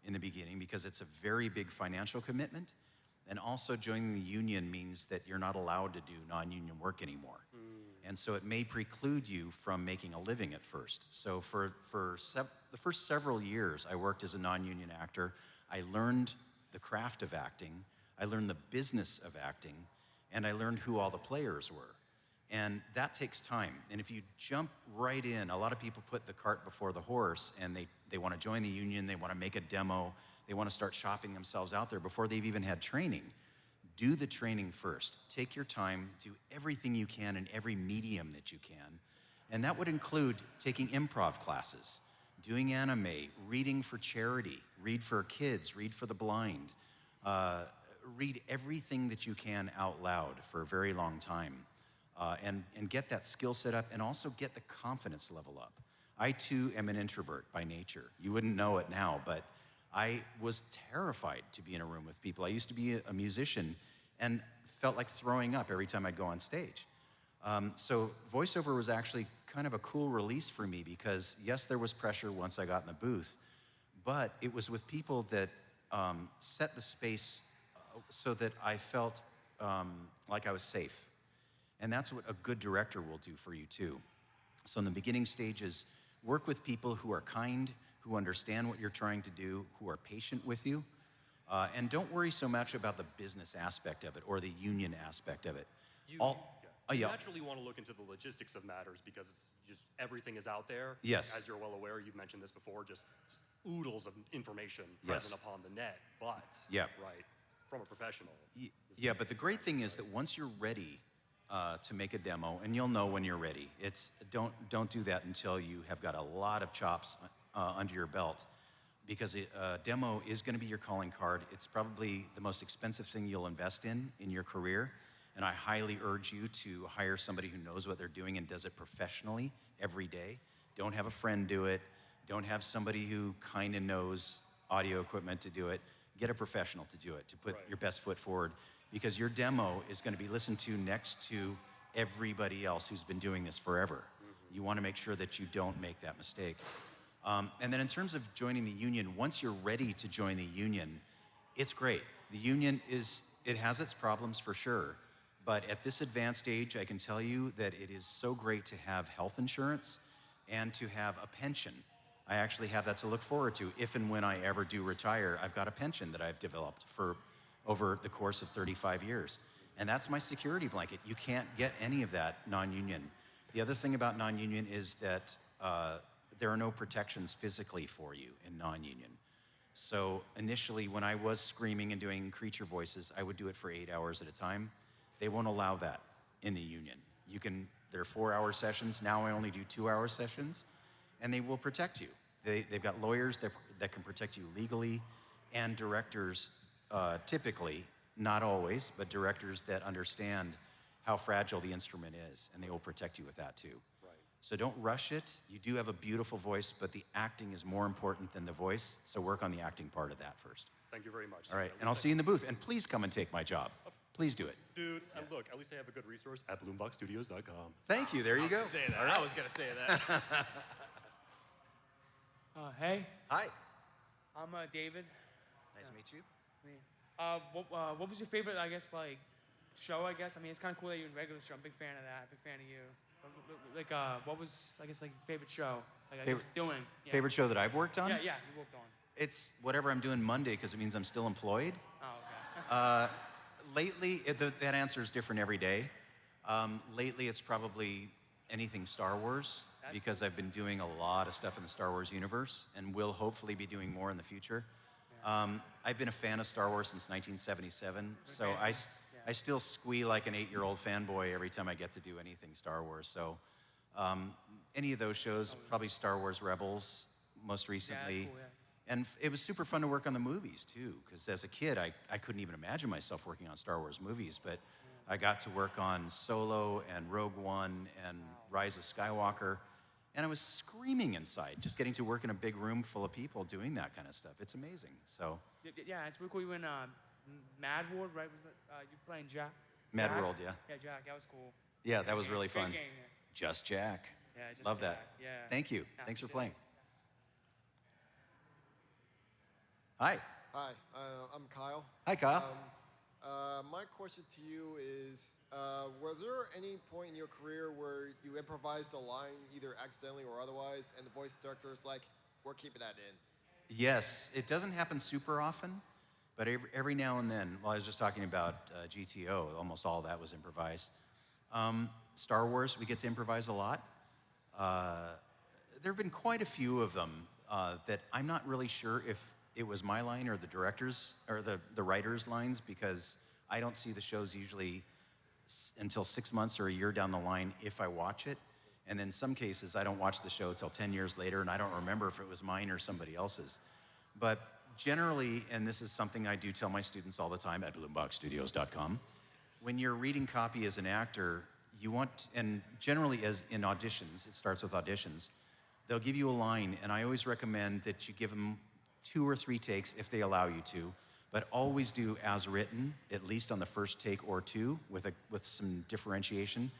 in the beginning, because it's a very big financial commitment. And also joining the union means that you're not allowed to do non-union work anymore. And so it may preclude you from making a living at first. So for the first several years, I worked as a non-union actor. I learned the craft of acting, I learned the business of acting, and I learned who all the players were. And that takes time. And if you jump right in, a lot of people put the cart before the horse, and they want to join the union, they want to make a demo, they want to start shopping themselves out there before they've even had training. Do the training first. Take your time, do everything you can in every medium that you can. And that would include taking improv classes, doing anime, reading for charity, read for kids, read for the blind. Read everything that you can out loud for a very long time. And get that skill set up, and also get the confidence level up. I too am an introvert by nature. You wouldn't know it now, but I was terrified to be in a room with people. I used to be a musician and felt like throwing up every time I'd go on stage. So voiceover was actually kind of a cool release for me, because yes, there was pressure once I got in the booth, but it was with people that set the space so that I felt like I was safe. And that's what a good director will do for you too. So in the beginning stages, work with people who are kind, who understand what you're trying to do, who are patient with you. And don't worry so much about the business aspect of it or the union aspect of it. You naturally want to look into the logistics of matters, because it's just everything is out there. Yes. As you're well aware, you've mentioned this before, just oodles of information present upon the net. But, right, from a professional. Yeah, but the great thing is that once you're ready to make a demo, and you'll know when you're ready, don't do that until you have got a lot of chops under your belt, because a demo is going to be your calling card. It's probably the most expensive thing you'll invest in your career, and I highly urge you to hire somebody who knows what they're doing and does it professionally every day. Don't have a friend do it. Don't have somebody who kind of knows audio equipment to do it. Get a professional to do it, to put your best foot forward, because your demo is going to be listened to next to everybody else who's been doing this forever. You want to make sure that you don't make that mistake. And then in terms of joining the union, once you're ready to join the union, it's great. The union it has its problems for sure, but at this advanced age, I can tell you that it is so great to have health insurance and to have a pension. I actually have that to look forward to. If and when I ever do retire, I've got a pension that I've developed for over the course of 35 years. And that's my security blanket. You can't get any of that non-union. The other thing about non-union is that there are no protections physically for you in non-union. So initially, when I was screaming and doing creature voices, I would do it for 8 hours at a time. They won't allow that in the union. There are 4-hour sessions. Now I only do 2-hour sessions, and they will protect you. They've got lawyers that can protect you legally, and directors, typically, not always, but directors that understand how fragile the instrument is, and they will protect you with that too. Right. So don't rush it. You do have a beautiful voice, but the acting is more important than the voice, so work on the acting part of that first. Thank you very much. All right, and I'll see you in the booth, and please come and take my job. Please do it. Dude, and look, at least I have a good resource at BlumvoxStudios.com. Thank you, there you go. I was gonna say that. Hey. Hi. I'm David. Nice to meet you. What was your favorite, I guess, like, show, I guess? I mean, it's kind of cool that you're in regular show. I'm a big fan of that. Big fan of you. Like, what was, I guess, like, favorite show? Like, I guess, doing? Yeah. Favorite show that I've worked on? Yeah, you worked on. It's whatever I'm doing Monday, because it means I'm still employed. Oh, okay. Lately, that answer is different every day. Lately, it's probably anything Star Wars, because I've been doing a lot of stuff in the Star Wars universe, and will hopefully be doing more in the future. I've been a fan of Star Wars since 1977, so I still squeal like an 8-year-old fanboy every time I get to do anything Star Wars. So any of those shows, probably Star Wars Rebels most recently. Yeah, that's cool, yeah. And it was super fun to work on the movies too, because as a kid, I couldn't even imagine myself working on Star Wars movies, but I got to work on Solo and Rogue One and Rise of Skywalker, and I was screaming inside, just getting to work in a big room full of people doing that kind of stuff. It's amazing, so. Yeah, it's really cool. You were in Mad World, right? Was that, you playing Jack? Mad World, yeah. Yeah, Jack, that was cool. Yeah, that was really Great fun. game, yeah. Just Jack. Yeah, just Love Jack, that. yeah. Thank you. Yeah, Thanks for appreciate playing. it. Hi. Hi, I'm Kyle. Hi, Kyle. My question to you is, was there any point in your career where you improvised a line, either accidentally or otherwise, and the voice director is like, we're keeping that in? Yes, it doesn't happen super often, but every now and then, well, I was just talking about GTO, almost all of that was improvised. Star Wars, we get to improvise a lot. There have been quite a few of them that I'm not really sure if it was my line or the director's or the writer's lines, because I don't see the shows usually until 6 months or a year down the line if I watch it. And in some cases, I don't watch the show till 10 years later, and I don't remember if it was mine or somebody else's. But generally, and this is something I do tell my students all the time at BlumvoxStudios.com, when you're reading copy as an actor, you want, and generally as in auditions, it starts with auditions, they'll give you a line, and I always recommend that you give them 2 or 3 takes if they allow you to, but always do as written, at least on the first take or 2 with some differentiation.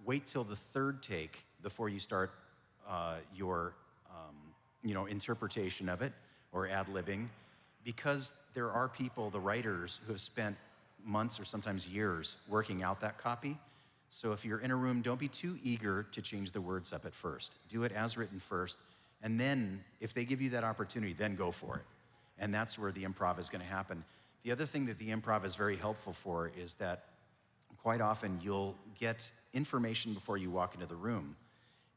Wait till the 3rd take before you start your interpretation of it or ad-libbing, because there are people, the writers, who have spent months or sometimes years working out that copy. So if you're in a room, don't be too eager to change the words up at first. Do it as written first. And then, if they give you that opportunity, then go for it. And that's where the improv is going to happen. The other thing that the improv is very helpful for is that quite often you'll get information before you walk into the room,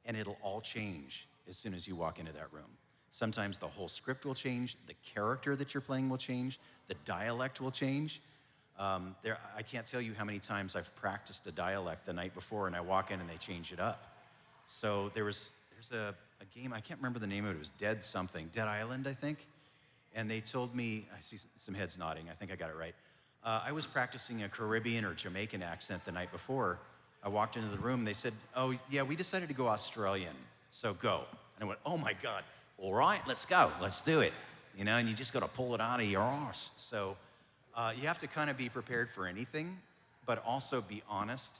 and it'll all change as soon as you walk into that room. Sometimes the whole script will change, the character that you're playing will change, the dialect will change. I can't tell you how many times I've practiced a dialect the night before, and I walk in and they change it up. So there's a game, I can't remember the name of it, it was Dead something, Dead Island, I think. And they told me, I see some heads nodding, I think I got it right. I was practicing a Caribbean or Jamaican accent the night before. I walked into the room, and they said, oh yeah, we decided to go Australian, so go. And I went, oh my God, all right, let's go, let's do it. And you just gotta pull it out of your arse. So you have to kind of be prepared for anything, but also be honest.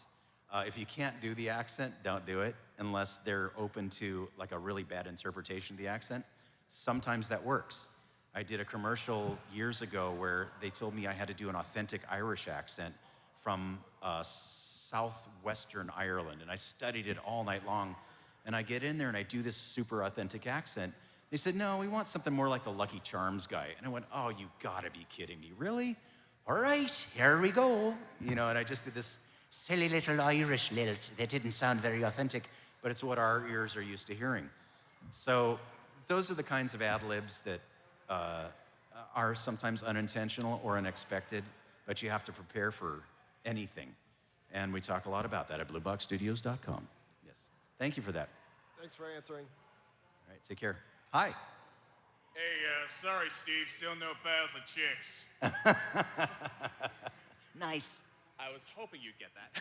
If you can't do the accent, don't do it unless they're open to like a really bad interpretation of the accent. Sometimes that works. I did a commercial years ago where they told me I had to do an authentic Irish accent from southwestern Ireland, and I studied it all night long. And I get in there and I do this super authentic accent. They said, no, we want something more like the Lucky Charms guy. And I went, oh, you gotta be kidding me, really? All right, here we go. You know, and I just did this silly little Irish lilt that didn't sound very authentic, but it's what our ears are used to hearing. So those are the kinds of ad libs that are sometimes unintentional or unexpected, but you have to prepare for anything. And we talk a lot about that at blueboxstudios.com. Yes. Thank you for that. Thanks for answering. All right, take care. Hi. Hey, sorry, Steve. Still no pals of chicks. Nice. I was hoping you'd get that.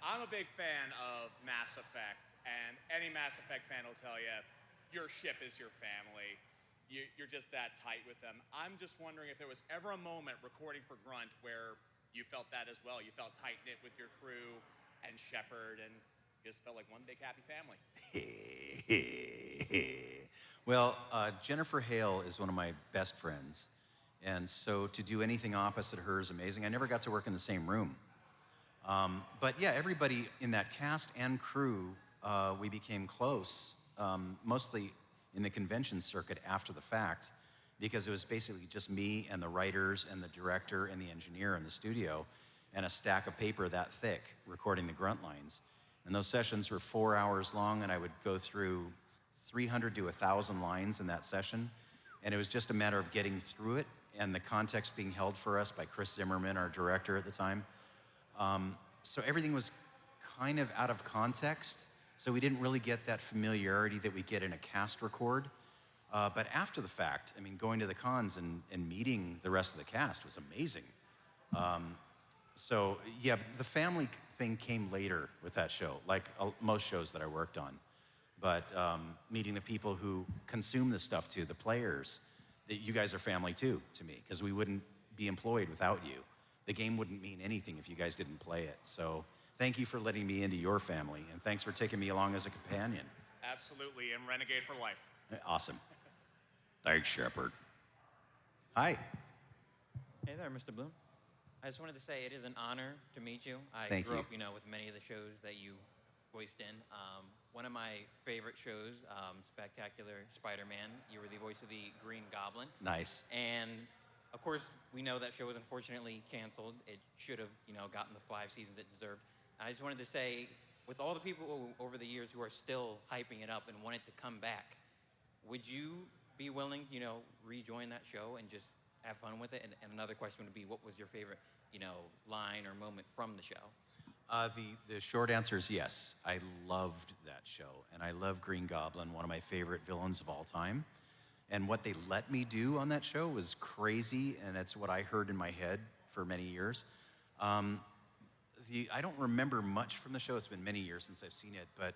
I'm a big fan of Mass Effect, and any Mass Effect fan will tell you, your ship is your family. You're just that tight with them. I'm just wondering if there was ever a moment recording for Grunt where you felt that as well. You felt tight-knit with your crew and Shepard, and you just felt like one big happy family. Well, Jennifer Hale is one of my best friends. And so to do anything opposite her is amazing. I never got to work in the same room. But yeah, everybody in that cast and crew, we became close, mostly in the convention circuit after the fact, because it was basically just me and the writers and the director and the engineer in the studio and a stack of paper that thick recording the grunt lines. And those sessions were 4 hours long, and I would go through 300 to 1,000 lines in that session. And it was just a matter of getting through it and the context being held for us by Chris Zimmerman, our director at the time. So everything was kind of out of context. So we didn't really get that familiarity that we get in a cast record. But after the fact, I mean, going to the cons and meeting the rest of the cast was amazing. So yeah, the family thing came later with that show, like most shows that I worked on. But meeting the people who consume this stuff too, the players, you guys are family too to me, because we wouldn't be employed without you. The game wouldn't mean anything if you guys didn't play it. So thank you for letting me into your family, and thanks for taking me along as a companion. Absolutely, and Renegade for life. Awesome. Thanks, Shepard. Hi. Hey there, Mr. Blum. I just wanted to say it is an honor to meet you. I Thank grew you. up, with many of the shows that you voiced in. One of my favorite shows, Spectacular Spider-Man. You were the voice of the Green Goblin. Nice. And of course, we know that show was unfortunately canceled. It should have, gotten the 5 seasons it deserved. I just wanted to say, with all the people over the years who are still hyping it up and want it to come back, would you be willing, rejoin that show and just have fun with it? And another question would be, what was your favorite, line or moment from the show? The short answer is yes. I loved that show, and I love Green Goblin, one of my favorite villains of all time. And what they let me do on that show was crazy, and it's what I heard in my head for many years. I don't remember much from the show. It's been many years since I've seen it, but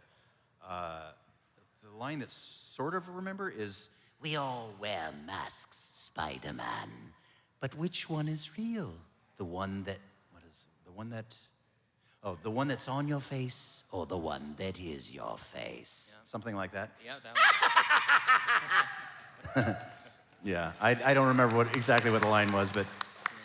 the line that sort of remember is, "We all wear masks, Spider-Man, but which one is real? The one that, the one that's on your face, or the one that is your face?" Yeah. Something like that. Yeah, that was Yeah, I don't remember exactly what the line was, but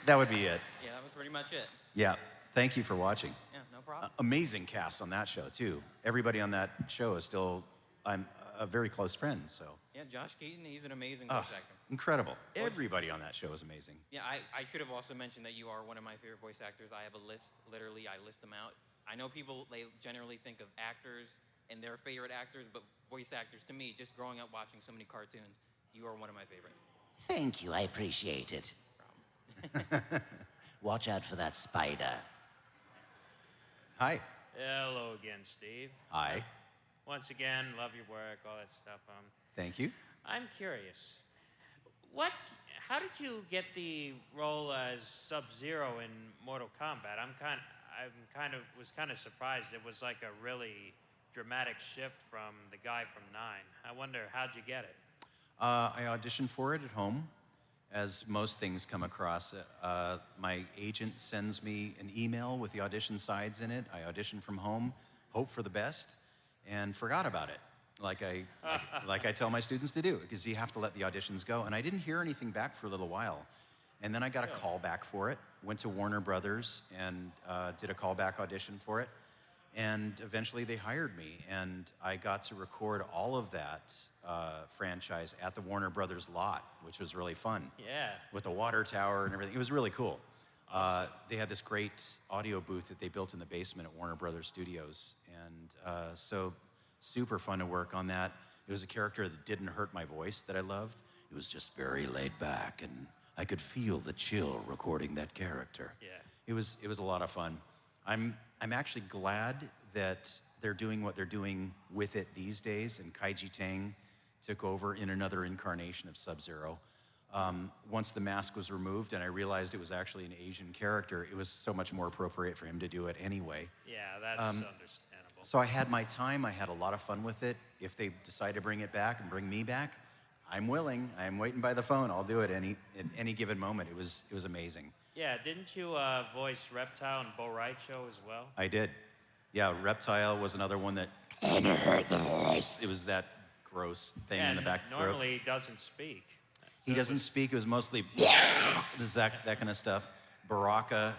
that would be it. Yeah, that was pretty much it. Yeah, thank you for watching. Yeah, no problem. Amazing cast on that show, too. Everybody on that show is still, I'm a very close friend, so. Yeah, Josh Keaton, he's an amazing voice actor. Incredible. Everybody on that show is amazing. Yeah, I should have also mentioned that you are one of my favorite voice actors. I have a list, literally, I list them out. I know people, they generally think of actors and their favorite actors, but voice actors, to me, just growing up watching so many cartoons, you are one of my favorite. Thank you, I appreciate it. Watch out for that spider. Hi. Hello again, Steve. Hi. Once again, love your work, all that stuff. Thank you. I'm curious. How did you get the role as Sub-Zero in Mortal Kombat? Was kind of surprised. It was like a really dramatic shift from the guy from 9. I wonder, how'd you get it? I auditioned for it at home, as most things come across. My agent sends me an email with the audition sides in it. I audition from home, hope for the best. and forgot about it, like I tell my students to do, because you have to let the auditions go. And I didn't hear anything back for a little while. And then I got a call back for it, went to Warner Brothers and did a callback audition for it. And eventually they hired me, and I got to record all of that franchise at the Warner Brothers lot, which was really fun. Yeah. With the water tower and everything. It was really cool. They had this great audio booth that they built in the basement at Warner Brothers Studios. And so super fun to work on that. It was a character that didn't hurt my voice that I loved. It was just very laid back, and I could feel the chill recording that character. Yeah. It was a lot of fun. I'm actually glad that they're doing what they're doing with it these days, and Kaiji Tang took over in another incarnation of Sub-Zero. Once the mask was removed and I realized it was actually an Asian character, it was so much more appropriate for him to do it anyway. Yeah, that's understandable. So I had my time, I had a lot of fun with it. If they decide to bring it back and bring me back, I'm willing. I'm waiting by the phone. I'll do it at any given moment. It was amazing. Yeah, didn't you voice Reptile and Bo Right Show as well? I did. Yeah, Reptile was another one that kind of hurt the voice. It was that gross thing in the back throat. Normally he doesn't speak. He doesn't speak. It was mostly that kind of stuff. Baraka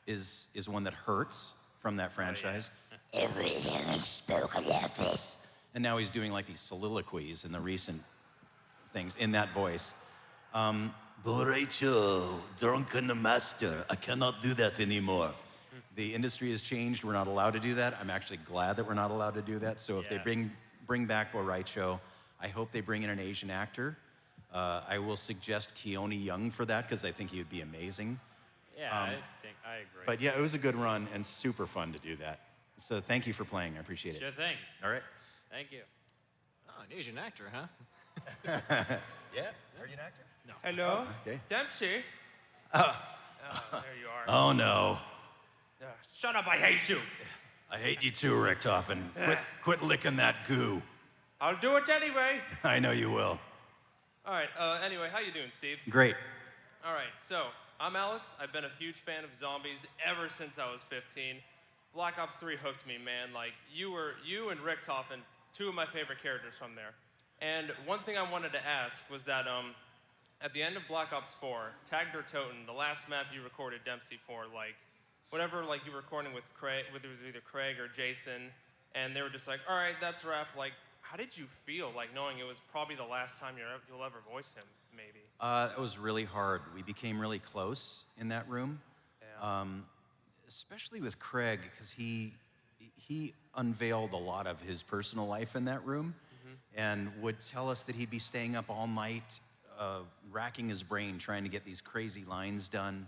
is one that hurts from that franchise. Everything is spoken like this. And now he's doing like these soliloquies in the recent things in that voice. Rachel, drunken master, I cannot do that anymore. The industry has changed. We're not allowed to do that. I'm actually glad that we're not allowed to do that. So if they bring back Bo Right Show, I hope they bring in an Asian actor. I will suggest Keone Young for that, because I think he would be amazing. Yeah, I agree. But yeah, it was a good run and super fun to do that. So thank you for playing. I appreciate it. Sure thing. All right. Thank you. Oh, an Asian actor, huh? Yeah? Are you an actor? No. Hello? Okay. Dempsey? Oh, there you are. Oh, no. Shut up, I hate you. I hate you too, Richtofen. Quit licking that goo. I'll do it anyway. I know you will. All right, anyway, how you doing, Steve? Great. All right, so I'm Alex. I've been a huge fan of zombies ever since I was 15. Black Ops 3 hooked me, man. Like, you and Richtofen, two of my favorite characters from there. And one thing I wanted to ask was that at the end of Black Ops 4, Tagged or Toten, the last map you recorded Dempsey for, like, whatever, like, you were recording with Craig, whether it was either Craig or Jason, and they were just like, all right, that's a wrap. Like, how did you feel, like, knowing it was probably the last time you'll ever voice him, maybe? It was really hard. We became really close in that room, especially with Craig, because he unveiled a lot of his personal life in that room, and would tell us that he'd be staying up all night, racking his brain trying to get these crazy lines done,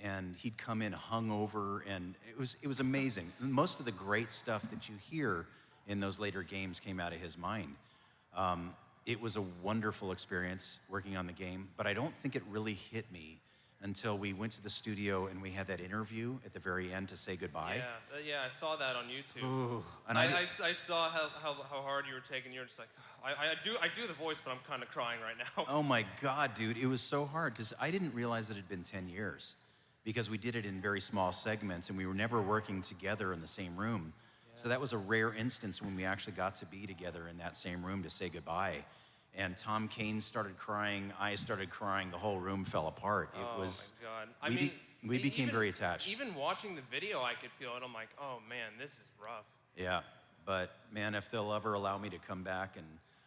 and he'd come in hungover, and it was amazing. Most of the great stuff that you hear in those later games came out of his mind. It was a wonderful experience working on the game, but I don't think it really hit me until we went to the studio and we had that interview at the very end to say goodbye. Yeah, I saw that on YouTube. Ooh, and I saw how hard you were taking. You're just like, I do the voice, but I'm kind of crying right now. Oh my God, dude, it was so hard because I didn't realize that it had been 10 years because we did it in very small segments and we were never working together in the same room. So that was a rare instance when we actually got to be together in that same room to say goodbye. And Tom Kane started crying, I started crying, the whole room fell apart. It was, my God. we became very attached. Even watching the video, I could feel it. I'm like, oh man, this is rough. Yeah, but man, if they'll ever allow me to come back and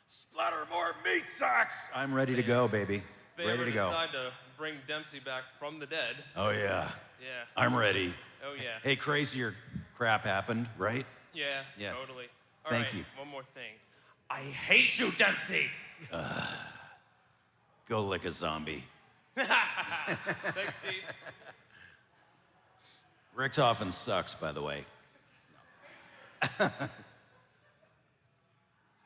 splatter more meat sacks, I'm ready to go, baby. If they Ready ever to go. decide to bring Dempsey back from the dead. Oh yeah. Yeah. I'm ready. Oh yeah. Hey, crazier crap happened, right? Yeah, Yeah. totally. Thank All right, you. one more thing. I hate you, Dempsey! Go lick a zombie. Thanks, Steve. Richtofen sucks, by the way.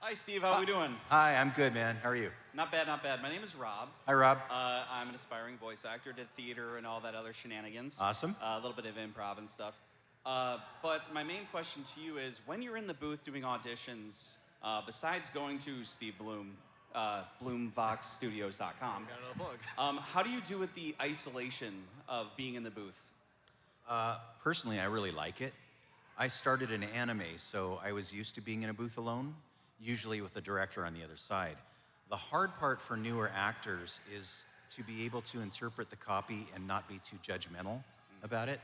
Hi, Steve. How are we doing? Hi, I'm good, man. How are you? Not bad, not bad. My name is Rob. Hi, Rob. I'm an aspiring voice actor, did theater and all that other shenanigans. Awesome. A little bit of improv and stuff. But my main question to you is, when you're in the booth doing auditions, besides going to Steve Blum, Blumvoxstudios.com, how do you do with the isolation of being in the booth? Personally, I really like it. I started in anime, so I was used to being in a booth alone, usually with the director on the other side. The hard part for newer actors is to be able to interpret the copy and not be too judgmental about it.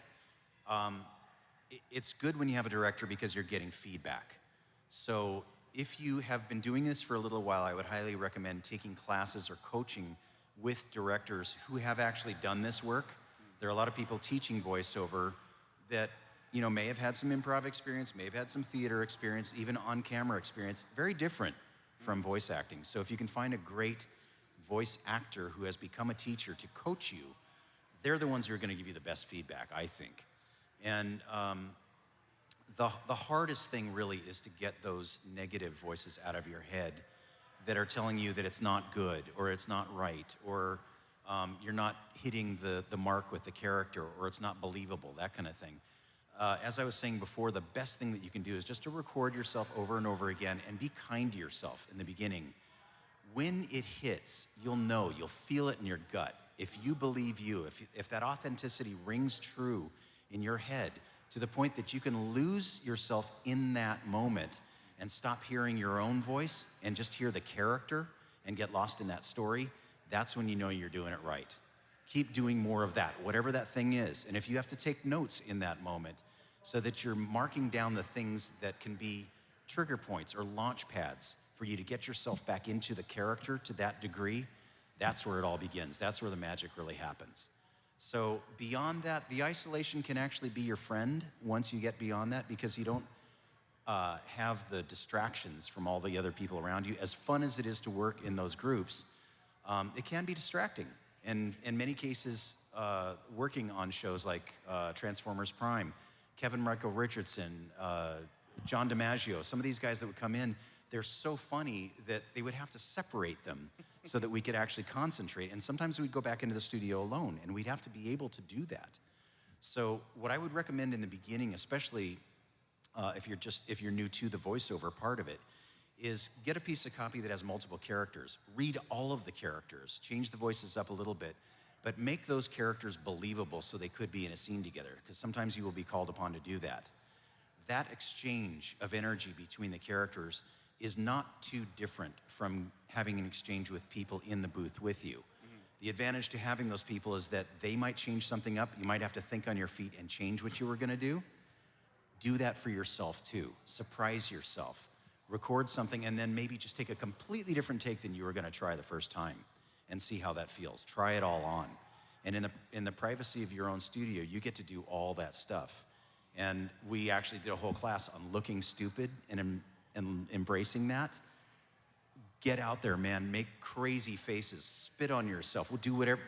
It's good when you have a director because you're getting feedback. So if you have been doing this for a little while, I would highly recommend taking classes or coaching with directors who have actually done this work. There are a lot of people teaching voiceover that may have had some improv experience, may have had some theater experience, even on-camera experience, very different from voice acting. So if you can find a great voice actor who has become a teacher to coach you, they're the ones who are going to give you the best feedback, I think. And the hardest thing really is to get those negative voices out of your head that are telling you that it's not good, or it's not right, or you're not hitting the mark with the character, or it's not believable, that kind of thing. As I was saying before, the best thing that you can do is just to record yourself over and over again and be kind to yourself in the beginning. When it hits, you'll feel it in your gut. If you believe you, if that authenticity rings true in your head to the point that you can lose yourself in that moment and stop hearing your own voice and just hear the character and get lost in that story, that's when you know you're doing it right. Keep doing more of that, whatever that thing is. And if you have to take notes in that moment so that you're marking down the things that can be trigger points or launch pads for you to get yourself back into the character to that degree, that's where it all begins. That's where the magic really happens. So beyond that, the isolation can actually be your friend once you get beyond that, because you don't have the distractions from all the other people around you. As fun as it is to work in those groups, it can be distracting. And in many cases, working on shows like Transformers Prime, Kevin Michael Richardson, John DiMaggio, some of these guys that would come in, they're so funny that they would have to separate them so that we could actually concentrate. And sometimes we'd go back into the studio alone, and we'd have to be able to do that. So what I would recommend in the beginning, especially if you're new to the voiceover part of it, is get a piece of copy that has multiple characters. Read all of the characters, change the voices up a little bit, but make those characters believable so they could be in a scene together, because sometimes you will be called upon to do that. That exchange of energy between the characters is not too different from having an exchange with people in the booth with you. The advantage to having those people is that they might change something up. You might have to think on your feet and change what you were gonna do. Do that for yourself too. Surprise yourself. Record something and then maybe just take a completely different take than you were gonna try the first time and see how that feels. Try it all on. And in the privacy of your own studio, you get to do all that stuff. And we actually did a whole class on looking stupid and embracing that. Get out there, man. Make crazy faces. Spit on yourself. Do whatever,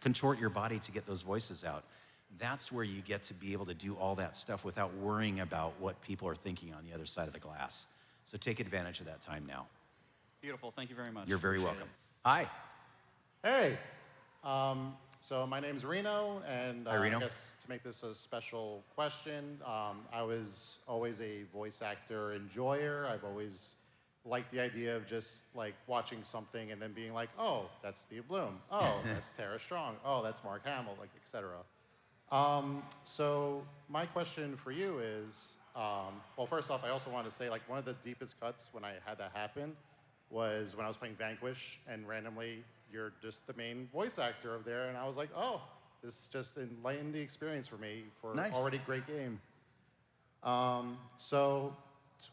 contort your body to get those voices out. That's where you get to be able to do all that stuff without worrying about what people are thinking on the other side of the glass. So take advantage of that time now. Beautiful. Thank you very much. You're very Appreciate welcome. Hi. Hey. So my name's Reno, and Hi, Reno. I guess to make this a special question, I was always a voice actor enjoyer. I've always liked the idea of just like watching something and then being like, oh, that's Steve Blum. Oh, that's Tara Strong. Oh, that's Mark Hamill, like, etc. So my question for you is, well, first off, I also wanted to say, like, one of the deepest cuts when I had that happen was when I was playing Vanquish, and randomly you're just the main voice actor of there, and I was like, oh, this just enlightened the experience for me for an already great game. So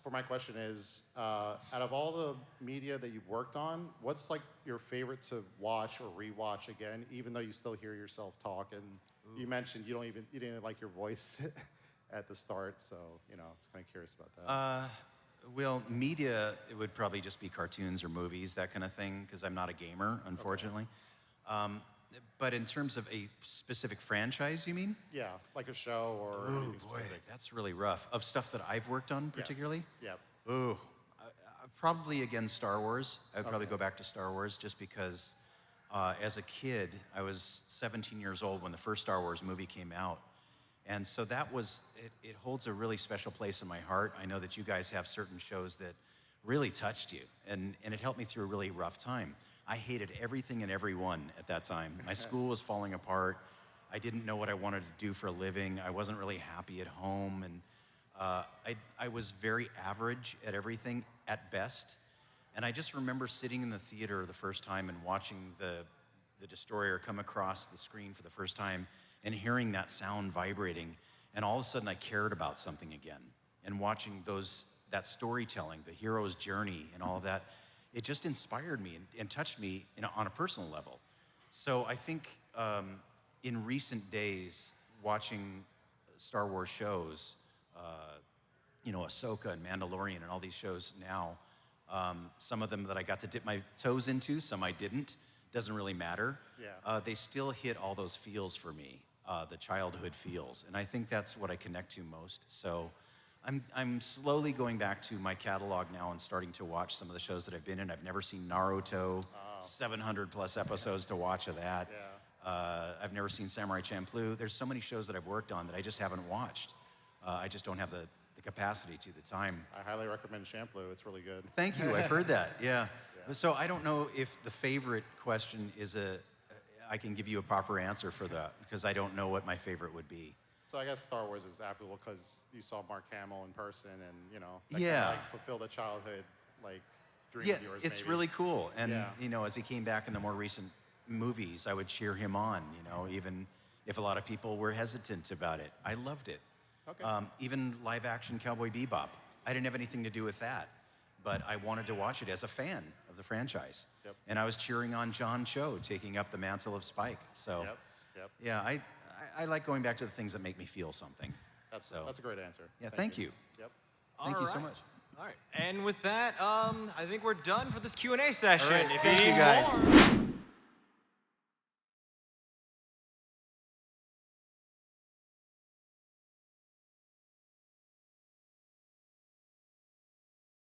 for my question is, out of all the media that you've worked on, what's like your favorite to watch or rewatch again, even though you still hear yourself talk? And you mentioned you didn't like your voice at the start, so I was kind of curious about that. Well, media, it would probably just be cartoons or movies, that kind of thing, because I'm not a gamer, unfortunately. Okay. But in terms of a specific franchise, you mean? Yeah, like a show or anything specific. That's really rough. Of stuff that I've worked on particularly? Yes. Yep. Ooh, probably again Star Wars. I would probably go back to Star Wars just because as a kid, I was 17 years old when the first Star Wars movie came out. And so that was, it holds a really special place in my heart. I know that you guys have certain shows that really touched you, and it helped me through a really rough time. I hated everything and everyone at that time. My school was falling apart. I didn't know what I wanted to do for a living. I wasn't really happy at home, and I was very average at everything at best. And I just remember sitting in the theater the first time and watching the destroyer come across the screen for the first time and hearing that sound vibrating. And all of a sudden I cared about something again. And watching that storytelling, the hero's journey and all of that, it just inspired me and touched me on a personal level. So I think in recent days, watching Star Wars shows, Ahsoka and Mandalorian and all these shows now, some of them that I got to dip my toes into, some I didn't, doesn't really matter. Yeah. They still hit all those feels for me, the childhood feels. And I think that's what I connect to most. So I'm slowly going back to my catalog now and starting to watch some of the shows that I've been in. I've never seen Naruto, 700 plus episodes to watch of that. Yeah. I've never seen Samurai Champloo. There's so many shows that I've worked on that I just haven't watched. I just don't have the capacity to, the time. I highly recommend Champloo. It's really good. Thank you. I've heard that. Yeah. So I don't know if the favorite question is I can give you a proper answer for that because I don't know what my favorite would be. So I guess Star Wars is applicable because you saw Mark Hamill in person and, that Yeah. kinda, fulfilled a childhood, dream of yours, it's maybe. really cool. And, Yeah. as he came back in the more recent movies, I would cheer him on, even if a lot of people were hesitant about it. I loved it. Okay. Even live action Cowboy Bebop. I didn't have anything to do with that, but I wanted to watch it as a fan of the franchise. Yep. And I was cheering on John Cho taking up the mantle of Spike. So, Yep. yeah, I like going back to the things that make me feel something. That's a great answer. Yeah, thank you. Yep. Thank you so All right. much. All right. And with that, I think we're done for this Q&A session. All right. If Thank you you need guys. more-